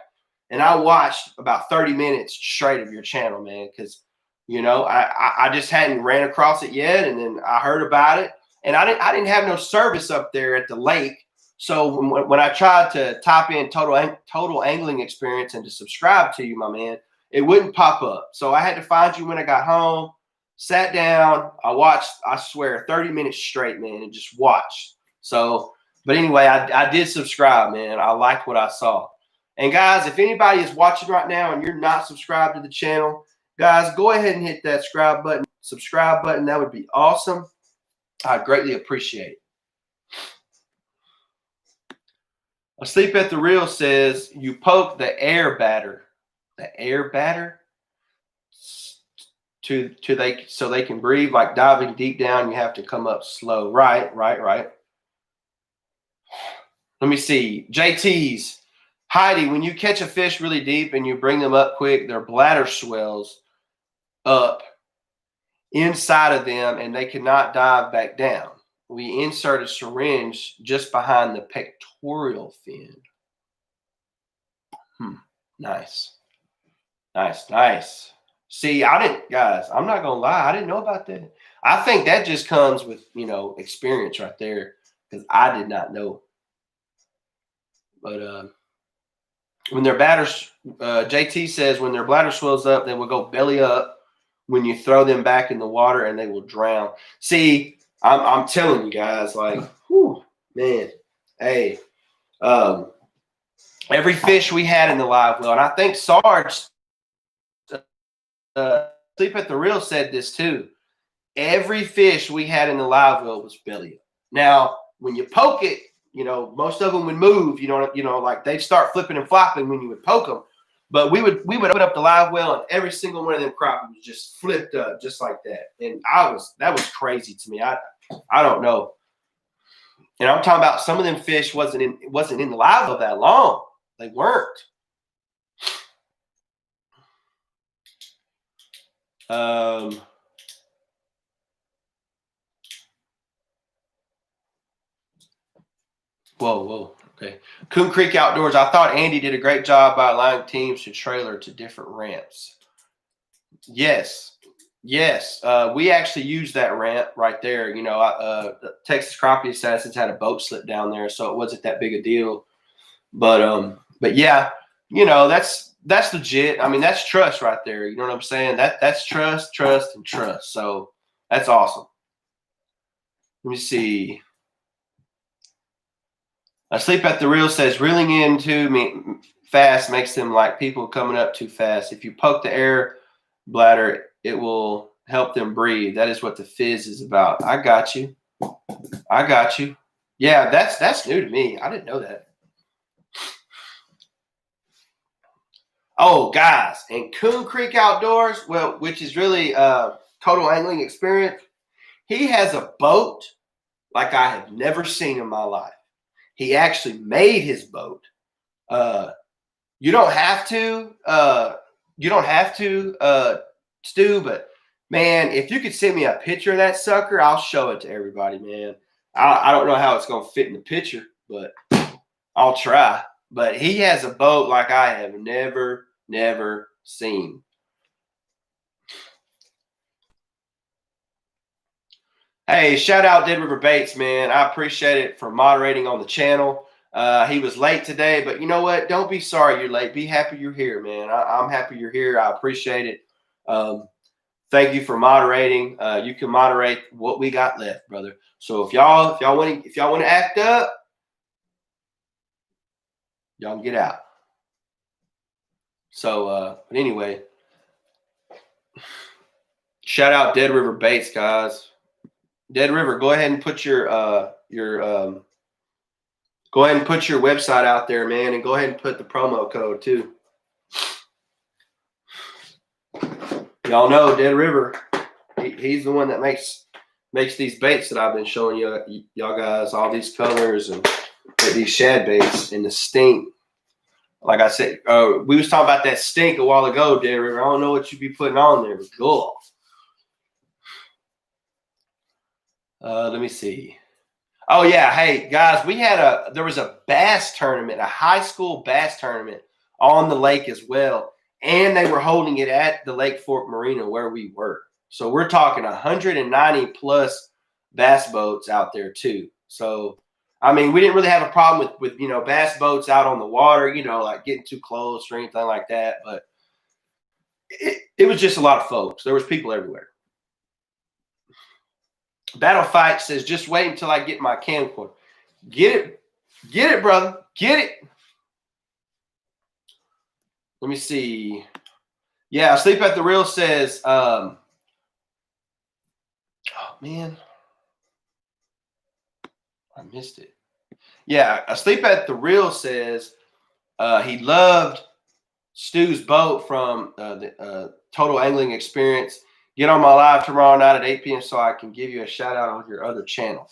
and I watched about 30 minutes straight of your channel, man, because I just hadn't ran across it yet, and then I heard about it, and I didn't have no service up there at the lake. So when I tried to type in total angling experience and to subscribe to you, my man, it wouldn't pop up. So I had to find you when I got home, sat down, I watched, I swear, 30 minutes straight, man, and just watched. So, but anyway, I did subscribe, man. I liked what I saw. And guys, if anybody is watching right now and you're not subscribed to the channel, Guys, go ahead and hit that subscribe button. That would be awesome. I greatly appreciate it. Asleep at the Reel says you poke the air batter. The air batter? So they can breathe, like diving deep down, you have to come up slow. Right. Let me see. JT's. Heidi, when you catch a fish really deep and you bring them up quick, their bladder swells up inside of them and they cannot dive back down. We insert a syringe just behind the pectoral fin. Nice. See, guys, I'm not going to lie. I didn't know about that. I think that just comes with, experience right there, because I did not know. But when their batters, JT says when their bladder swells up, they will go belly up when you throw them back in the water and they will drown. See, I'm telling you guys, like, whew, man, hey, every fish we had in the live well, and I think Sarge, Sleep at the Reel, said this too. Every fish we had in the live well was belly up. Now, when you poke it, most of them would move, like they'd start flipping and flopping when you would poke them. But we would open up the live well and every single one of them crappie was just flipped up just like that. And that was crazy to me. I don't know. And I'm talking about some of them fish wasn't in the live well that long. They weren't. Whoa. Okay. Coon Creek Outdoors. I thought Andy did a great job by allowing teams to trailer to different ramps. Yes. We actually used that ramp right there. Texas Crappie Assassins had a boat slip down there, so it wasn't that big a deal. But yeah, that's legit. I mean, that's trust right there. You know what I'm saying? That's trust. So that's awesome. Let me see. Asleep at the Reel says reeling in too fast makes them like people coming up too fast. If you poke the air bladder, it will help them breathe. That is what the fizz is about. I got you. Yeah, that's new to me. I didn't know that. Oh, guys, and Coon Creek Outdoors, which is really Total Angling Experience, he has a boat like I have never seen in my life. He actually made his boat. You don't have to, Stu, but man, if you could send me a picture of that sucker, I'll show it to everybody, man. I don't know how it's going to fit in the picture, but I'll try. But he has a boat like I have never seen. Hey, shout out Dead River Baits, man. I appreciate it for moderating on the channel. He was late today, but you know what? Don't be sorry you're late. Be happy you're here, man. I'm happy you're here. I appreciate it. Thank you for moderating. You can moderate what we got left, brother. So if y'all want to act up, y'all can get out. So, but anyway, shout out Dead River Baits, guys. Dead River, go ahead and put your website out there, man, and go ahead and put the promo code too. Y'all know Dead River, he's the one that makes these baits that I've been showing y'all guys, all these colors and these shad baits and the stink. Like I said, we was talking about that stink a while ago, Dead River. I don't know what you be putting on there, but cool. Let me see. Oh yeah, hey guys, there was a bass tournament, a high school bass tournament on the lake as well, and they were holding it at the Lake Fork Marina where we were. So we're talking 190 plus bass boats out there too. So I mean, we didn't really have a problem with bass boats out on the water, like getting too close or anything like that. But it was just a lot of folks. There was people everywhere. Battle Fight says, just wait until I get my camcorder. Get it, brother. Get it. Let me see. Yeah, Sleep at the Reel says, oh man, I missed it. Yeah, Sleep at the Reel says he loved Stu's boat from the Total Angling Experience. Get on my live tomorrow night at 8 p.m. so I can give you a shout out on your other channel.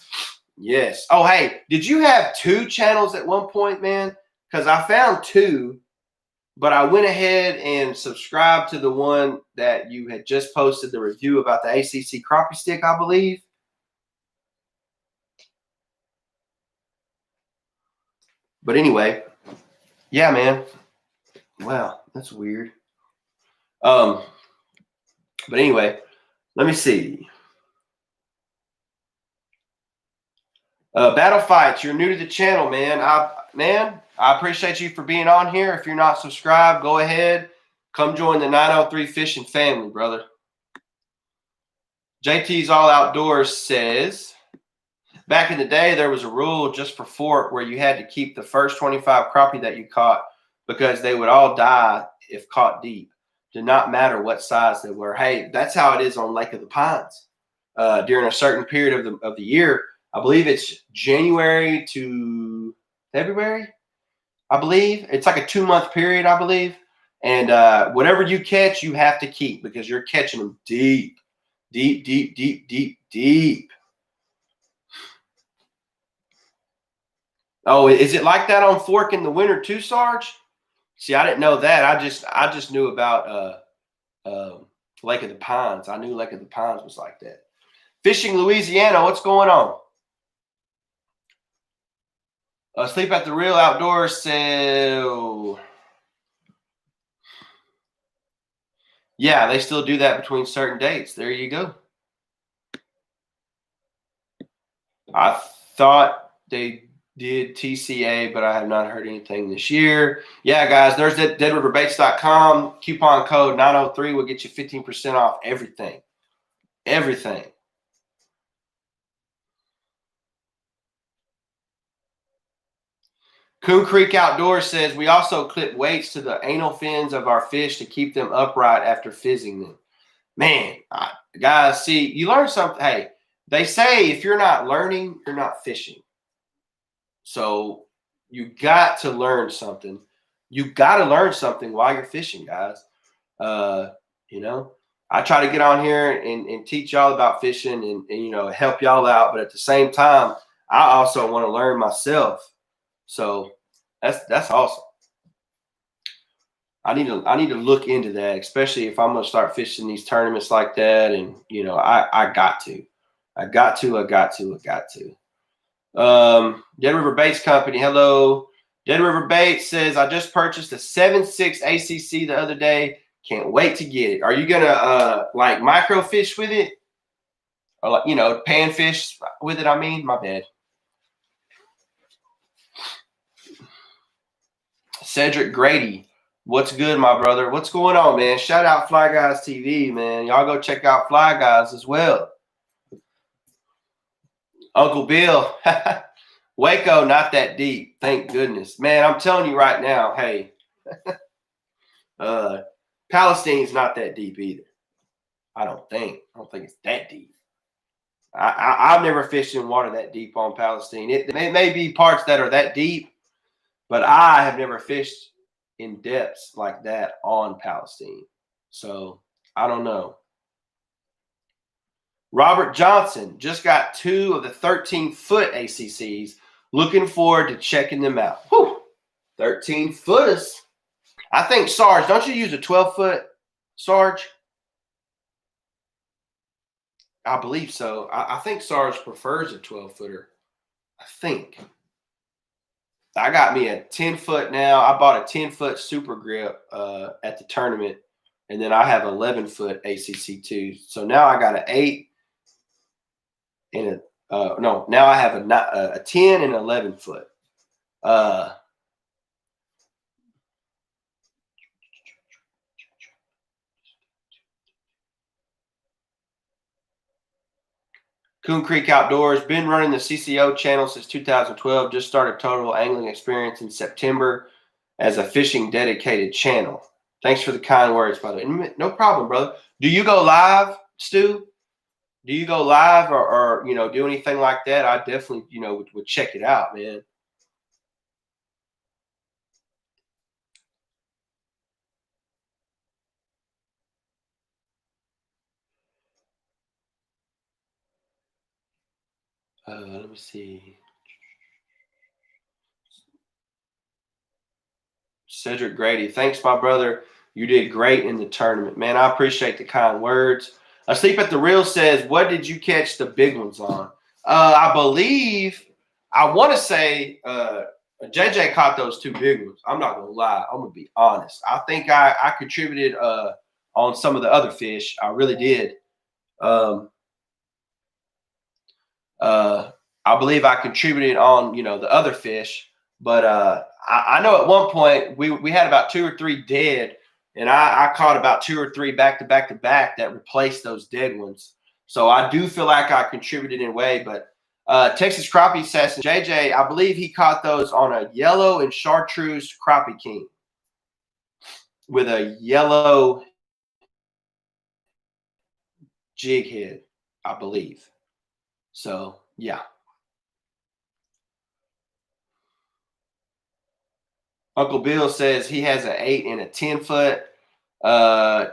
Yes. Oh, hey, did you have 2 channels at one point, man? Because I found 2, but I went ahead and subscribed to the one that you had just posted the review about the ACC Crappie stick, I believe. But anyway, yeah, man. Wow, that's weird. But anyway, let me see. Battle Fights, you're new to the channel, man. I appreciate you for being on here. If you're not subscribed, go ahead. Come join the 903 Fishing family, brother. JT's All Outdoors says, back in the day, there was a rule just for fork where you had to keep the first 25 crappie that you caught because they would all die if caught deep. Did not matter what size they were. Hey, that's how it is on Lake of the Pines. During a certain period of the year, I believe it's January to February, I believe. It's like a 2-month period, I believe. And whatever you catch, you have to keep because you're catching them deep, deep, deep, deep, deep, deep. Oh, is it like that on fork in the winter too, Sarge? See, I didn't know that. I just knew about Lake of the Pines. I knew Lake of the Pines was like that. Fishing Louisiana, what's going on? Sleep at the Reel Outdoors. So, yeah, they still do that between certain dates. There you go. I thought they did TCA, but I have not heard anything this year. Yeah, guys, there's that deadriverbaits.com. Coupon code 903 will get you 15% off everything. Everything. Coon Creek Outdoors says, we also clip weights to the anal fins of our fish to keep them upright after fizzing them. Man, guys, see, you learn something. Hey, they say if you're not learning, you're not fishing. So you got to learn something. You got to learn something while you're fishing, guys. You know, I try to get on here and teach y'all about fishing and, you know, help y'all out. But at the same time, I also want to learn myself. So that's awesome. I need to look into that, especially if I'm going to start fishing these tournaments like that. And, you know, I got to. Dead River Baits Company. Hello. Dead River Baits says, I just purchased a 7.6 ACC the other day. Can't wait to get it. Are you going to like microfish with it? Or like, you know, panfish with it? I mean, my bad. Cedric Grady. What's good, my brother? What's going on, man? Shout out Fly Guys TV, man. Y'all go check out Fly Guys as well. Uncle Bill. Waco, not that deep. Thank goodness. Man, I'm telling you right now, hey, Palestine's not that deep either. I don't think it's that deep. I've never fished in water that deep on Palestine. It may be parts that are that deep, but I have never fished in depths like that on Palestine. So I don't know. Robert Johnson just got 2 of the 13-foot ACCs. Looking forward to checking them out. Whew, 13-footers. I think, Sarge, don't you use a 12-foot, Sarge? I believe so. I think Sarge prefers a 12-footer. I think. I got me a 10-foot now. I bought a 10-foot Super Grip at the tournament, and then I have 11-foot ACC too. So now I got an 8 and now I have a 10 and 11-foot. Coon Creek Outdoors, been running the CCO channel since 2012. Just started Total Angling Experience in September as a fishing dedicated channel. Thanks for the kind words, brother. No problem, brother. Do you go live, Stu? Do you go live or do anything like that? I definitely, would check it out, man. Let me see. Cedric Grady. Thanks, my brother. You did great in the tournament, man. I appreciate the kind words. Asleep at the Real says, what did you catch the big ones on? I believe, I want to say JJ caught those two big ones. I'm not going to lie. I'm going to be honest. I think I contributed on some of the other fish. I really did. I believe I contributed on, the other fish. But I know at one point we had about 2 or 3 dead, and I caught about 2 or 3 back to back to back that replaced those dead ones. So I do feel like I contributed in a way. But Texas Crappie Assassin JJ, I believe he caught those on a yellow and chartreuse Crappie King with a yellow jig head, I believe. So yeah. Uncle Bill says he has an 8 and a 10-foot.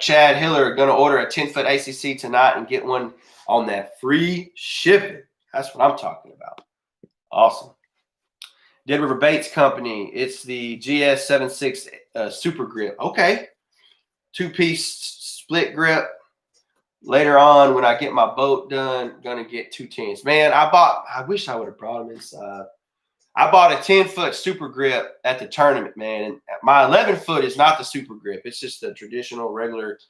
Chad Hiller going to order a 10-foot ACC tonight and get one on that free shipping. That's what I'm talking about. Awesome. Dead River Baits Company. It's the GS76 Super Grip. Okay. 2-piece split grip. Later on, when I get my boat done, going to get 2 10s. Man, I wish I would have brought them inside. I bought a 10-foot super grip at the tournament, man. And my 11-foot is not the super grip. It's just the traditional, regular,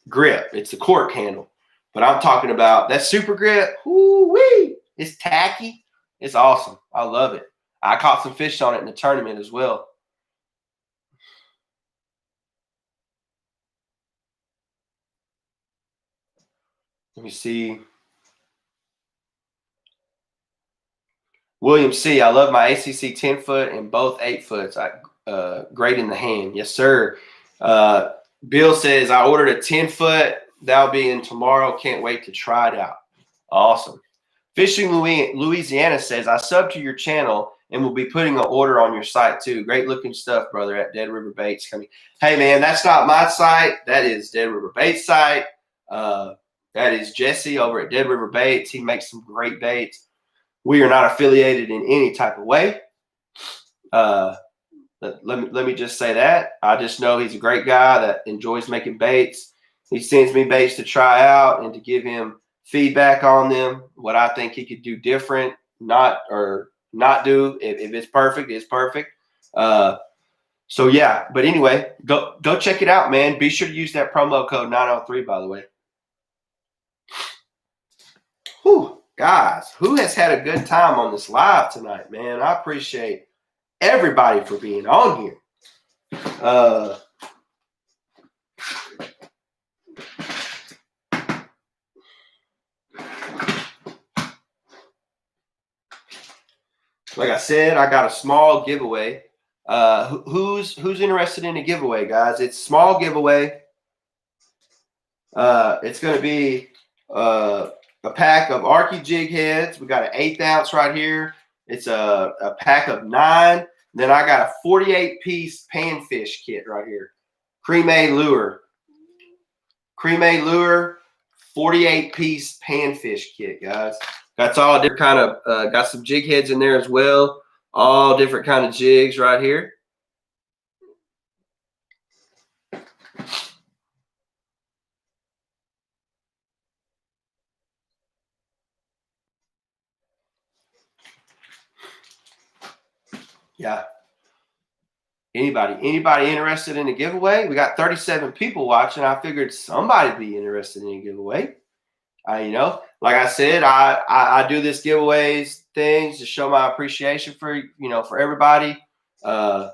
grip. It's the cork handle. But I'm talking about that super grip. Woo-wee! It's tacky. It's awesome. I love it. I caught some fish on it in the tournament as well. Let me see. William C. I love my ACC 10-foot and both 8-foots. Great in the hand. Yes, sir. Bill says, I ordered a 10-foot. That'll be in tomorrow. Can't wait to try it out. Awesome. Fishing Louisiana says, I sub to your channel and will be putting an order on your site too. Great looking stuff, brother, at Dead River Baits coming. Hey, man, that's not my site. That is Dead River Baits site. That is Jesse over at Dead River Baits. He makes some great baits. We are not affiliated in any type of way. Let me just say that. I just know he's a great guy that enjoys making baits. He sends me baits to try out and to give him feedback on them, what I think he could do different, not do. If it's perfect, it's perfect. So yeah, but anyway, go check it out, man. Be sure to use that promo code 903, by the way. Whew. Guys, who has had a good time on this live tonight, man? I appreciate everybody for being on here. Like I said, I got a small giveaway. Who's interested in a giveaway, guys? It's a small giveaway. It's going to be a pack of Arky jig heads. We got an 1/8 ounce right here. It's a pack of 9. Then I got a 48-piece panfish kit right here. Creme lure. 48-piece panfish kit, guys. That's all different kind of, got some jig heads in there as well. All different kind of jigs right here. Yeah. Anybody interested in a giveaway? We got 37 people watching. I figured somebody would be interested in a giveaway. Like I said, I do this giveaways things to show my appreciation for, for everybody. I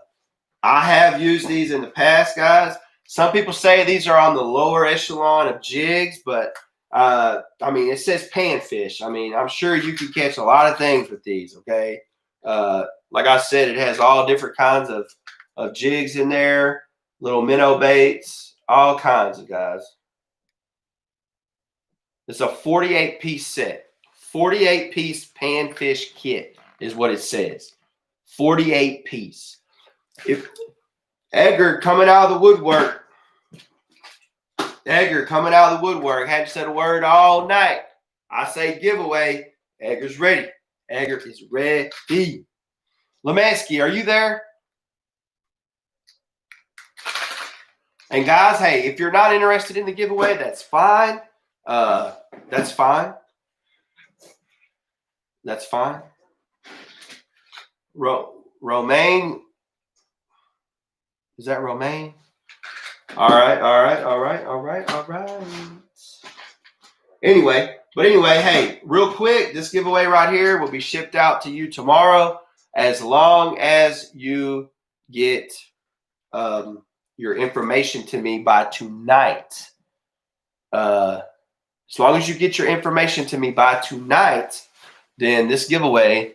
have used these in the past, guys. Some people say these are on the lower echelon of jigs, but it says panfish. I'm sure you can catch a lot of things with these. Okay. Like I said, it has all different kinds of of jigs in there, little minnow baits, all kinds of guys. It's a 48-piece set. 48-piece panfish kit is what it says. 48-piece. If Edgar coming out of the woodwork. Edgar coming out of the woodwork. Hadn't said a word all night. I say giveaway. Edgar's ready. Edgar is ready. Lemansky, are you there? And guys, hey, if you're not interested in the giveaway, that's fine. That's fine. That's fine. Romaine. Is that Romaine? All right. Anyway, hey, real quick, this giveaway right here will be shipped out to you tomorrow as long as you get your information to me by tonight. As long as you get your information to me by tonight, then this giveaway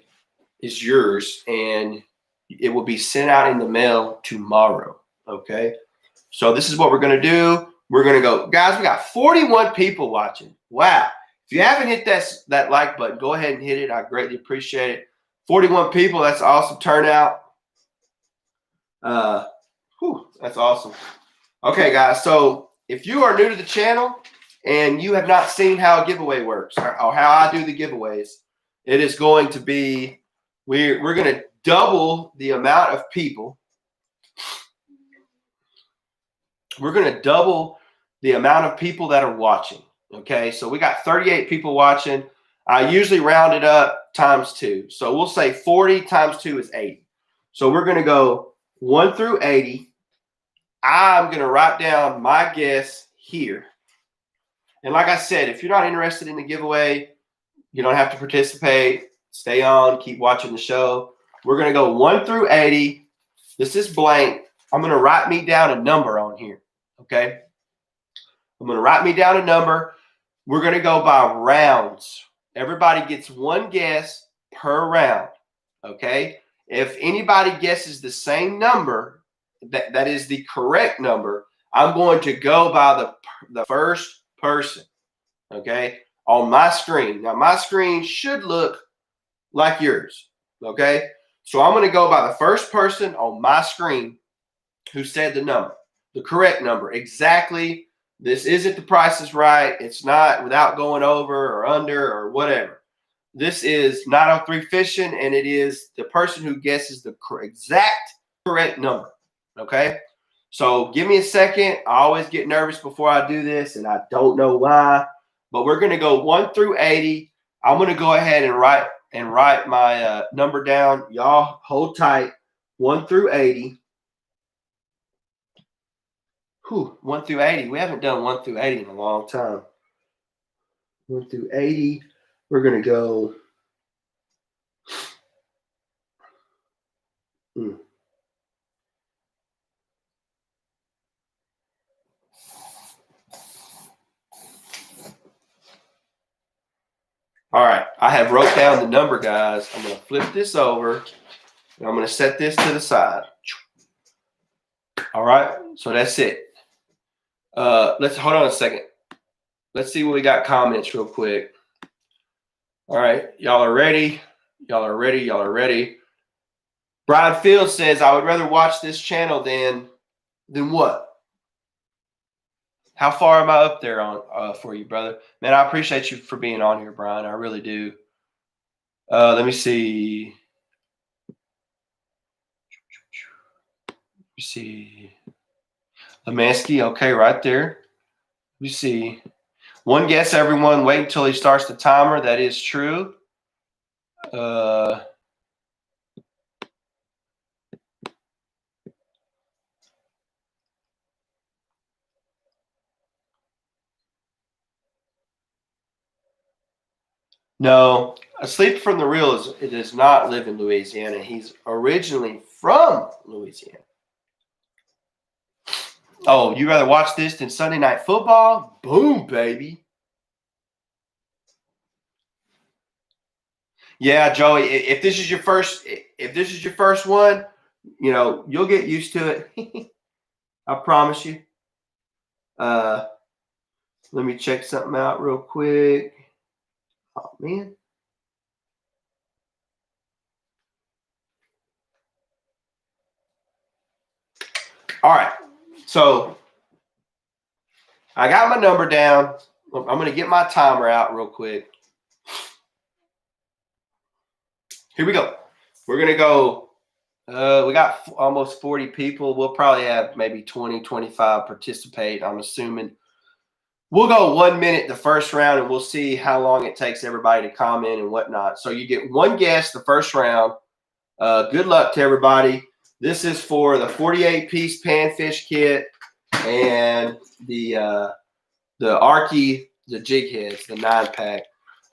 is yours and it will be sent out in the mail tomorrow. Okay. So this is what we're going to do. We're going to go, guys, we got 41 people watching. Wow. If you haven't hit that like button, go ahead and hit it. I greatly appreciate it. 41 people. That's awesome turnout. That's awesome. Okay, guys. So if you are new to the channel and you have not seen how a giveaway works or how I do the giveaways, it is going to be, we're going to double the amount of people. We're going to double the amount of people that are watching. Okay, so we got 38 people watching. I usually round it up times 2. So we'll say 40 times 2 is 80. So we're going to go 1 through 80. I'm going to write down my guess here. And like I said, if you're not interested in the giveaway, you don't have to participate. Stay on, keep watching the show. We're going to go 1 through 80. This is blank. I'm going to write me down a number on here. Okay. I'm going to write me down a number. We're going to go by rounds. Everybody gets one guess per round. Okay. If anybody guesses the same number, that is the correct number, I'm going to go by the first person. Okay. On my screen. Now my screen should look like yours. Okay. So I'm going to go by the first person on my screen who said the number, the correct number. Exactly. This isn't The Price is Right. It's not without going over or under or whatever. This is 903 Fishing, and it is the person who guesses the exact correct number. Okay. So give me a second. I always get nervous before I do this, and I don't know why, but we're going to go 1 through 80. I'm going to go ahead and write my number down. Y'all hold tight. 1 through 80. 1 through 80. We haven't done 1 through 80 in a long time. 1 through 80. We're going to go. All right. I have wrote down the number, guys. I'm going to flip this over, and I'm going to set this to the side. All right. So that's it. Let's hold on a second. Let's see what we got comments real quick. All right. Y'all are ready. Y'all are ready. Y'all are ready. Brian Fields says, I would rather watch this channel than what? How far am I up there on for you, brother? Man, I appreciate you for being on here, Brian. I really do. Let me see. You see. Lemansky, okay, right there. You see. One guess, everyone. Wait until he starts the timer. That is true. No, a Sleep from the Reel it does not live in Louisiana. He's originally from Louisiana. Oh, you rather watch this than Sunday Night Football? Boom, baby. Yeah, Joey. If this is your first one, You know, you'll get used to it. I promise you. Let me check something out real quick. Oh, man. All right. So I got my number down. I'm going to get my timer out real quick. Here we go. We're going to go. We got almost 40 people. We'll probably have maybe 20, 25 participate, I'm assuming. We'll go 1 minute the first round, and we'll see how long it takes everybody to comment and whatnot. So you get one guess the first round. Good luck to everybody. This is for the 48-piece panfish kit and the Arky, the jig heads, the 9-pack.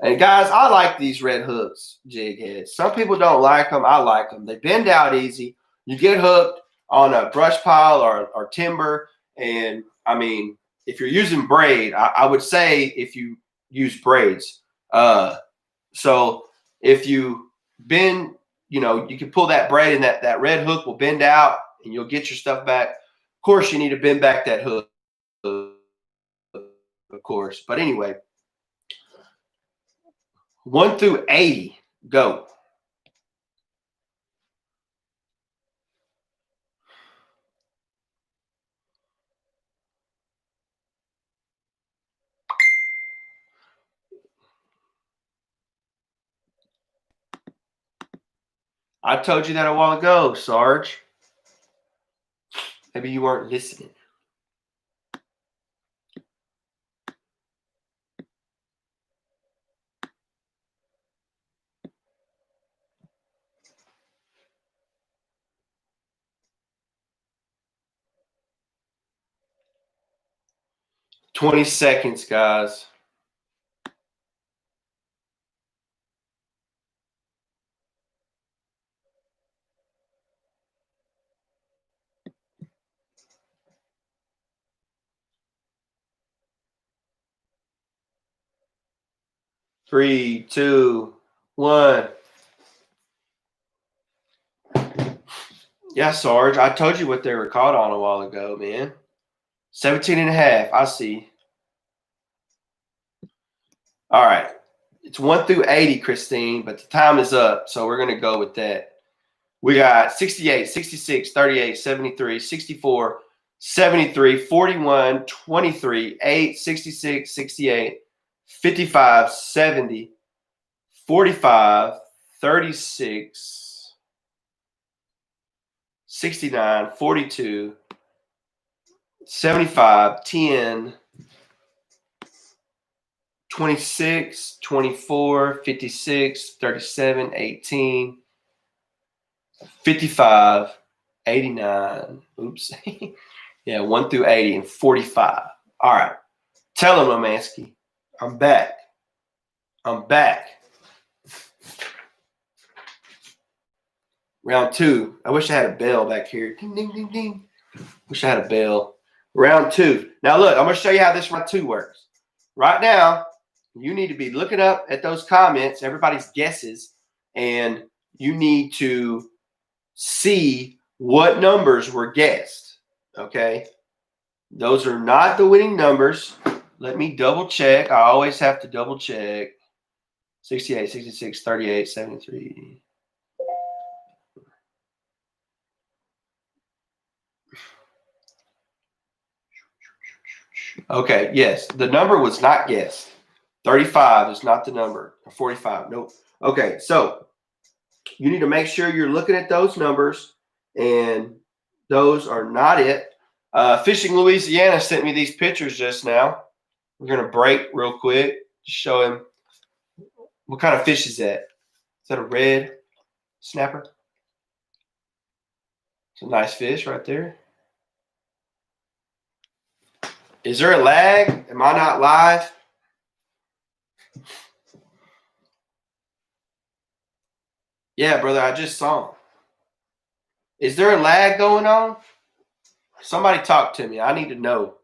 And guys, I like these red hooks jig heads. Some people don't like them. I like them. They bend out easy. You get hooked on a brush pile or timber. And I mean, if you're using braid, I would say if you use braids. So if you bend, you know, you can pull that braid and that red hook will bend out and you'll get your stuff back. Of course, you need to bend back that hook, of course. But anyway, 1 through 80, go. I told you that a while ago, Sarge. Maybe you weren't listening. $20 seconds, guys. Three, two, one. Yeah, Sarge, I told you what they were caught on a while ago, man. 17 and a half. I see. All right. It's 1 through 80, Christine, but the time is up, so we're going to go with that. We got 68, 66, 38, 73, 64, 73, 41, 23, 8, 66, 68, 55, 70, 45, 36, 69, 42, 75, 10, 26, 24, 56, 37, 18, 55, 89. Oops. Yeah, 1 through 80 and 45. All right. Tell him, Romansky, I'm back. I'm back. Round 2. I wish I had a bell back here. Ding, ding, ding, ding. Wish I had a bell. Round 2. Now, look, I'm going to show you how this round 2 works. Right now, you need to be looking up at those comments, everybody's guesses, and you need to see what numbers were guessed. Okay? Those are not the winning numbers. Let me double check. I always have to double check. 68, 66, 38, 73. Okay, yes. The number was not guessed. 35 is not the number. 45, nope. Okay, so you need to make sure you're looking at those numbers, and those are not it. Fishing Louisiana sent me these pictures just now. We're going to break real quick to show him what kind of fish is that. Is that a red snapper? It's a nice fish right there. Is there a lag? Am I not live? Yeah, brother, I just saw him. Is there a lag going on? Somebody talk to me. I need to know.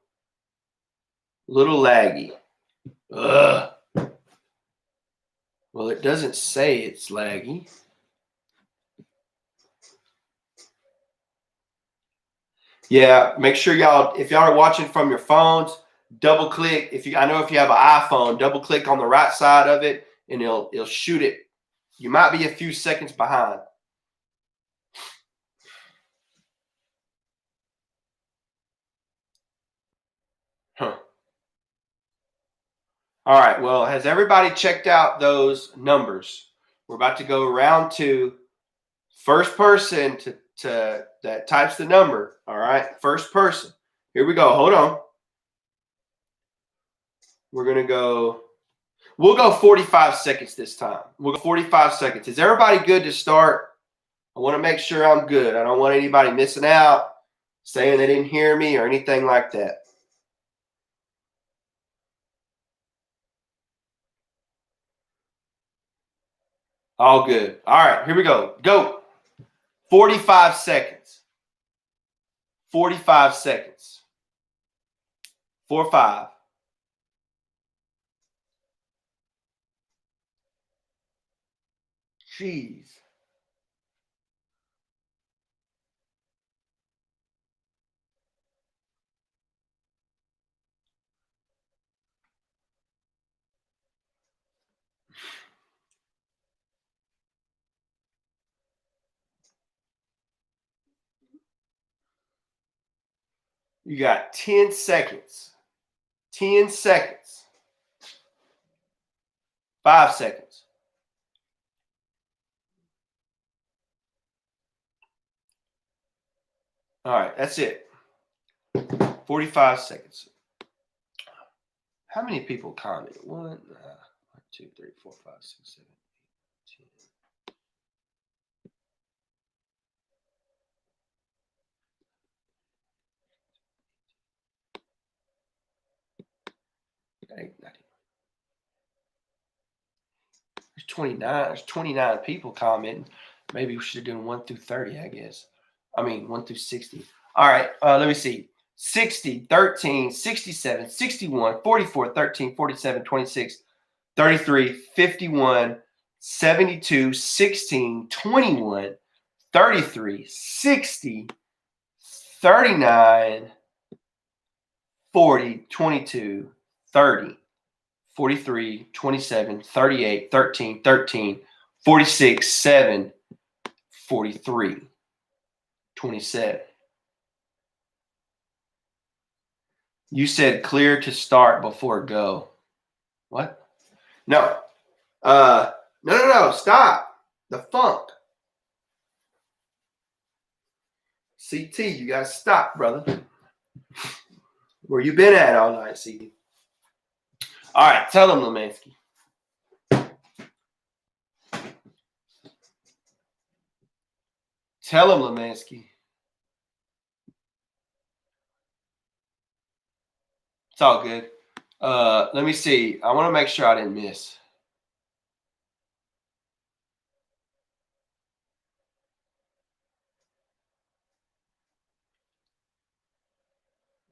Little laggy. Ugh. Well, it doesn't say it's laggy. Yeah, make sure y'all, if y'all are watching from your phones, double click. I know if you have an iPhone, double click on the right side of it and it'll shoot it. You might be a few seconds behind. Huh. All right. Well, has everybody checked out those numbers? We're about to go round two. First person to that types the number. All right. First person. Here we go. Hold on. We're gonna go. We'll go 45 seconds this time. We'll go 45 seconds. Is everybody good to start? I want to make sure I'm good. I don't want anybody missing out, saying they didn't hear me or anything like that. All good. All right, here we go. Go. 45 seconds. 45 seconds. 4, 5. Jeez. You got 10 seconds. 10 seconds. 5 seconds. All right, that's it. 45 seconds. How many people commented? 1, 2, 3, 4, 5, 6, 7, 8, 10. There's 29. There's 29 people commenting. Maybe we should have done 1 through 30, I guess. I mean, 1 through 60. All right, let me see. 60, 13, 67, 61, 44, 13, 47, 26, 33, 51, 72, 16, 21, 33, 60, 39, 40, 22, 30, 43, 27, 38, 13, 13, 46, 7, 43, 27. You said clear to start before go. What? No. No. Stop. The funk. CT, you got to stop, brother. Where you been at all night, CT? All right, tell him, Lemansky. Tell him, Lemansky. It's all good. Let me see. I want to make sure I didn't miss.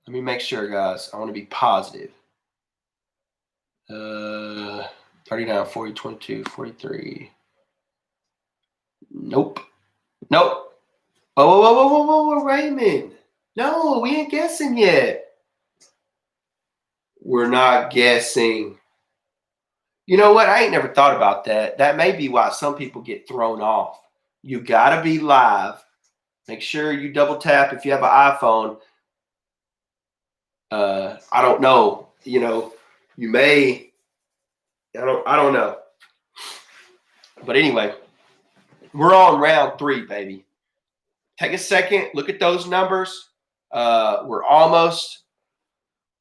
Let me make sure, guys. I want to be positive. 39, 40, 22, 43. Nope. Whoa, Raymond. No, we ain't guessing yet. We're not guessing. You know what? I ain't never thought about that. That may be why some people get thrown off. You got to be live. Make sure you double tap if you have an iPhone. I don't know. You may. I don't know. But anyway, we're on round 3, baby. Take a second. Look at those numbers. We're almost.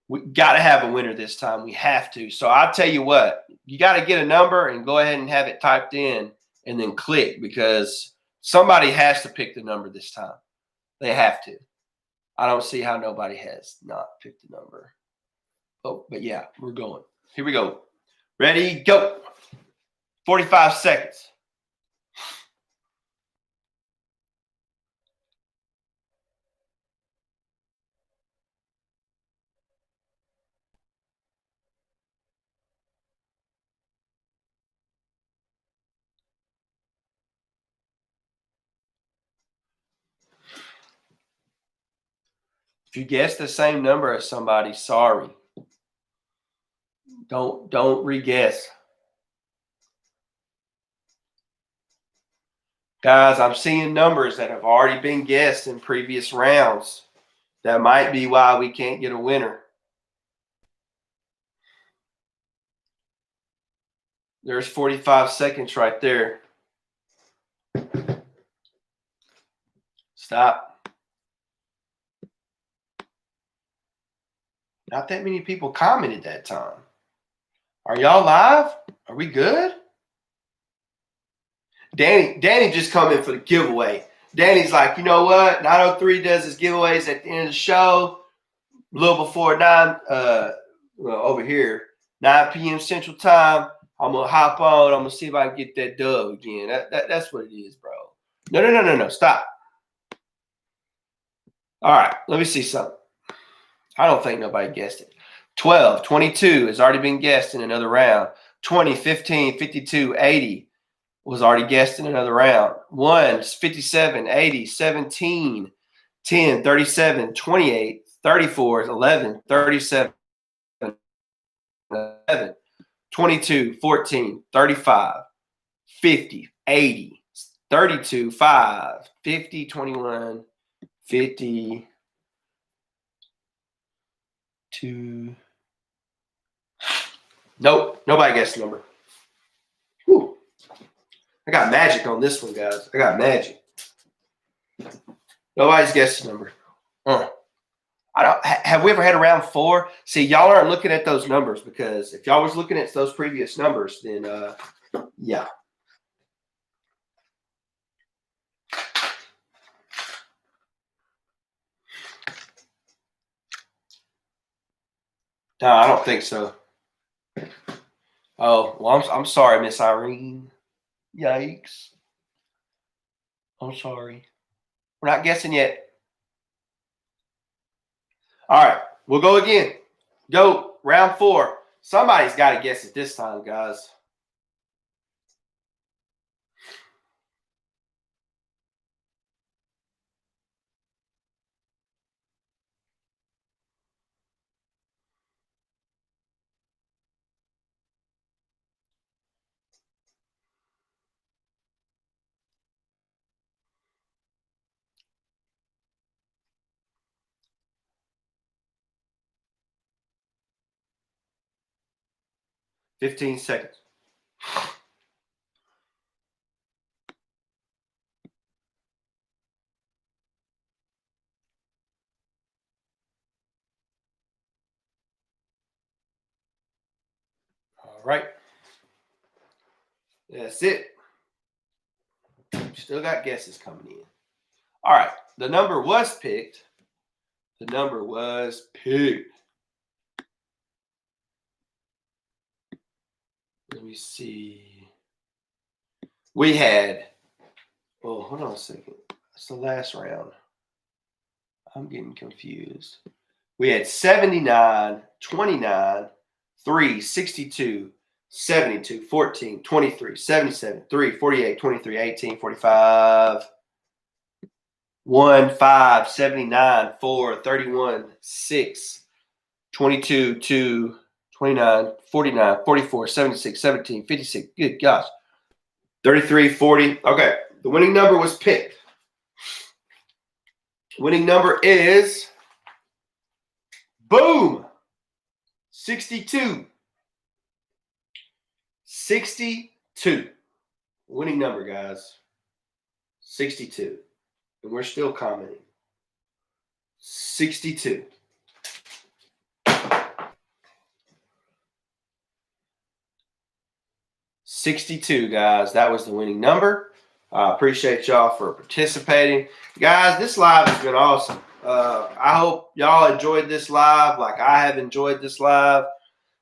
We got to have a winner this time. We have to. So I'll tell you what. You got to get a number and go ahead and have it typed in and then click, because somebody has to pick the number this time. They have to. I don't see how nobody has not picked the number. Oh, but yeah, we're going. Here we go. Ready, go. 45 seconds. If you guess the same number as somebody, sorry. Don't re-guess. Guys, I'm seeing numbers that have already been guessed in previous rounds. That might be why we can't get a winner. There's 45 seconds right there. Stop. Not that many people commented that time. Are y'all live? Are we good? Danny just come in for the giveaway. Danny's like, you know what? 903 does his giveaways at the end of the show. A little before 9, over here, 9 p.m. Central Time. I'm going to hop on. I'm going to see if I can get that dub again. That's what it is, bro. No. Stop. All right. Let me see something. I don't think nobody guessed it. 12, 22 has already been guessed in another round. 20, 15, 52, 80 was already guessed in another round. 1, 57, 80, 17, 10, 37, 28, 34, 11, 37, 11, 22, 14, 35, 50, 80, 32, 5, 50, 21, 50, 2. Nope, nobody guessed the number. Whew. I got magic on this one, guys. I got magic. Nobody's guessed the number. Have we ever had a round 4? See, y'all aren't looking at those numbers, because if y'all was looking at those previous numbers, then yeah. No, I don't think so. Oh, well, I'm sorry, Miss Irene. Yikes. I'm sorry. We're not guessing yet. All right, we'll go again. Go, round 4. Somebody's got to guess it this time, guys. $15 seconds. All right. That's it. Still got guesses coming in. All right. The number was picked. The number was picked. Let me see. We had, oh, hold on a second. That's the last round. I'm getting confused. We had 79, 29, 3, 62, 72, 14, 23, 77, 3, 48, 23, 18, 45, 1, 5, 79, 4, 31, 6, 22, 2, 29, 49, 44, 76, 17, 56. Good gosh. 33, 40. Okay. The winning number was picked. Winning number is, boom, 62. 62. Winning number, guys. 62. And we're still commenting. 62. $62, guys. That was the winning number. I appreciate y'all for participating. Guys, this live has been awesome. I hope y'all enjoyed this live like I have enjoyed this live.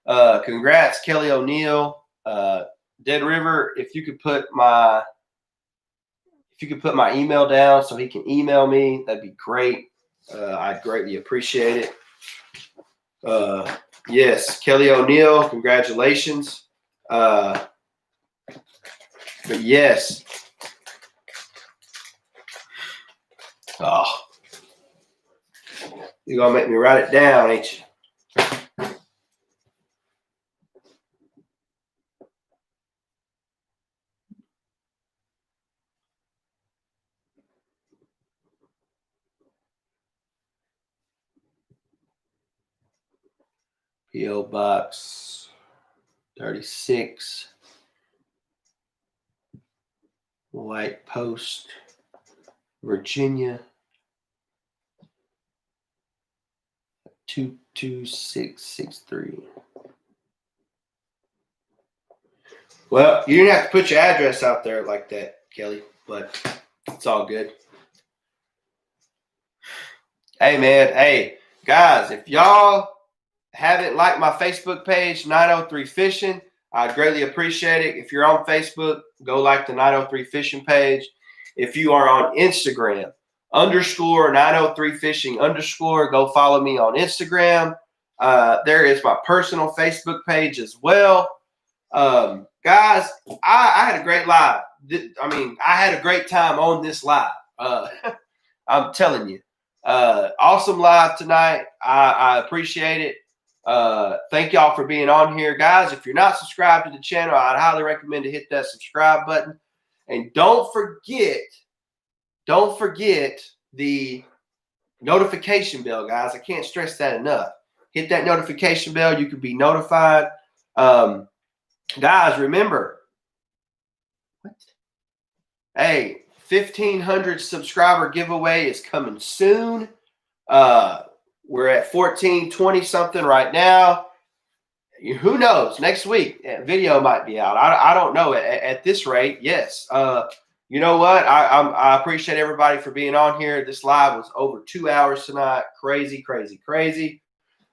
Congrats, Kelly O'Neill. Dead River, if you could put my email down so he can email me, that'd be great. I'd greatly appreciate it. Yes, Kelly O'Neill, congratulations. But yes. Oh. You're going to make me write it down, ain't you? P.O. Box 36, White Post, Virginia 22663. Well, you didn't have to put your address out there like that, Kelly, but it's all good. Hey, man. Hey, guys, if y'all haven't liked my Facebook page, 903 Fishing, I greatly appreciate it. If you're on Facebook, go like the 903 Fishing page. If you are on Instagram, _903 Fishing _, go follow me on Instagram. There is my personal Facebook page as well. Guys, I had a great live. I mean, I had a great time on this live. I'm telling you. Awesome live tonight. I appreciate it. Thank y'all for being on here. Guys, if you're not subscribed to the channel, I'd highly recommend to hit that subscribe button. And don't forget the notification bell, guys. I can't stress that enough. Hit that notification bell. You can be notified. Guys, remember, hey, 1,500 subscriber giveaway is coming soon. We're at 1420 something right now. Who knows? Next week, video might be out. I don't know. At this rate, yes. You know what? I appreciate everybody for being on here. This live was over 2 hours tonight. Crazy, crazy, crazy.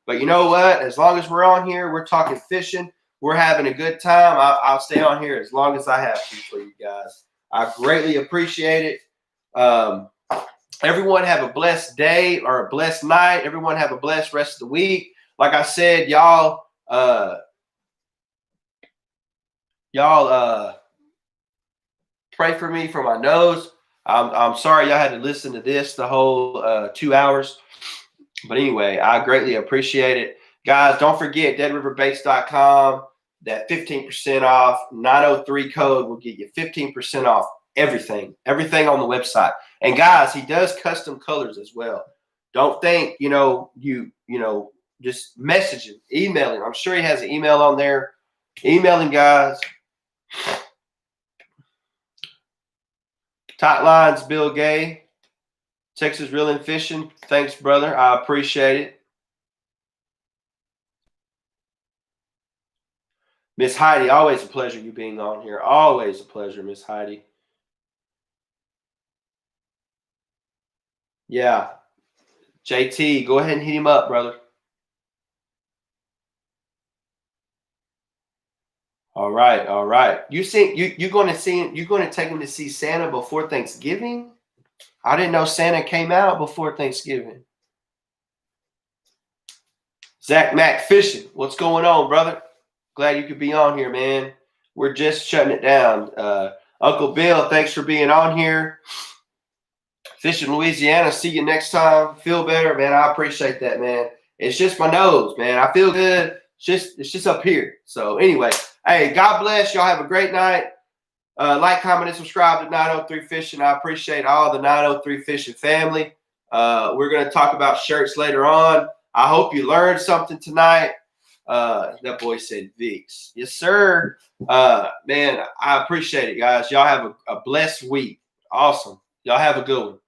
But you know what? As long as we're on here, we're talking fishing. We're having a good time. I'll stay on here as long as I have to for you guys. I greatly appreciate it. Everyone have a blessed day or a blessed night. Everyone have a blessed rest of the week. Like I said, y'all pray for me for my nose. I'm sorry y'all had to listen to this the whole 2 hours. But anyway, I greatly appreciate it. Guys, don't forget deadriverbaits.com. That 15% off 903 code will get you 15% off everything on the website. And guys, he does custom colors as well. Don't think, just message him, email him. I'm sure he has an email on there. Email him, guys. Tight Lines, Bill Gay, Texas Reeling Fishing. Thanks, brother. I appreciate it. Miss Heidi, always a pleasure you being on here. Always a pleasure, Miss Heidi. Yeah. JT, go ahead and hit him up, brother. All right, all right. You think you're going to take him to see Santa before Thanksgiving? I didn't know Santa came out before Thanksgiving. Zach Mack Fishing, what's going on, brother? Glad you could be on here, man. We're just shutting it down. Uncle Bill, thanks for being on here. Fishing Louisiana, see you next time. Feel better, man. I appreciate that, man. It's just my nose, man. I feel good. It's just up here. So anyway, hey, God bless. Y'all have a great night. Like, comment, and subscribe to 903 Fishing. I appreciate all the 903 Fishing family. We're going to talk about shirts later on. I hope you learned something tonight. That boy said Vicks. Yes, sir. Man, I appreciate it, guys. Y'all have a blessed week. Awesome. Y'all have a good one.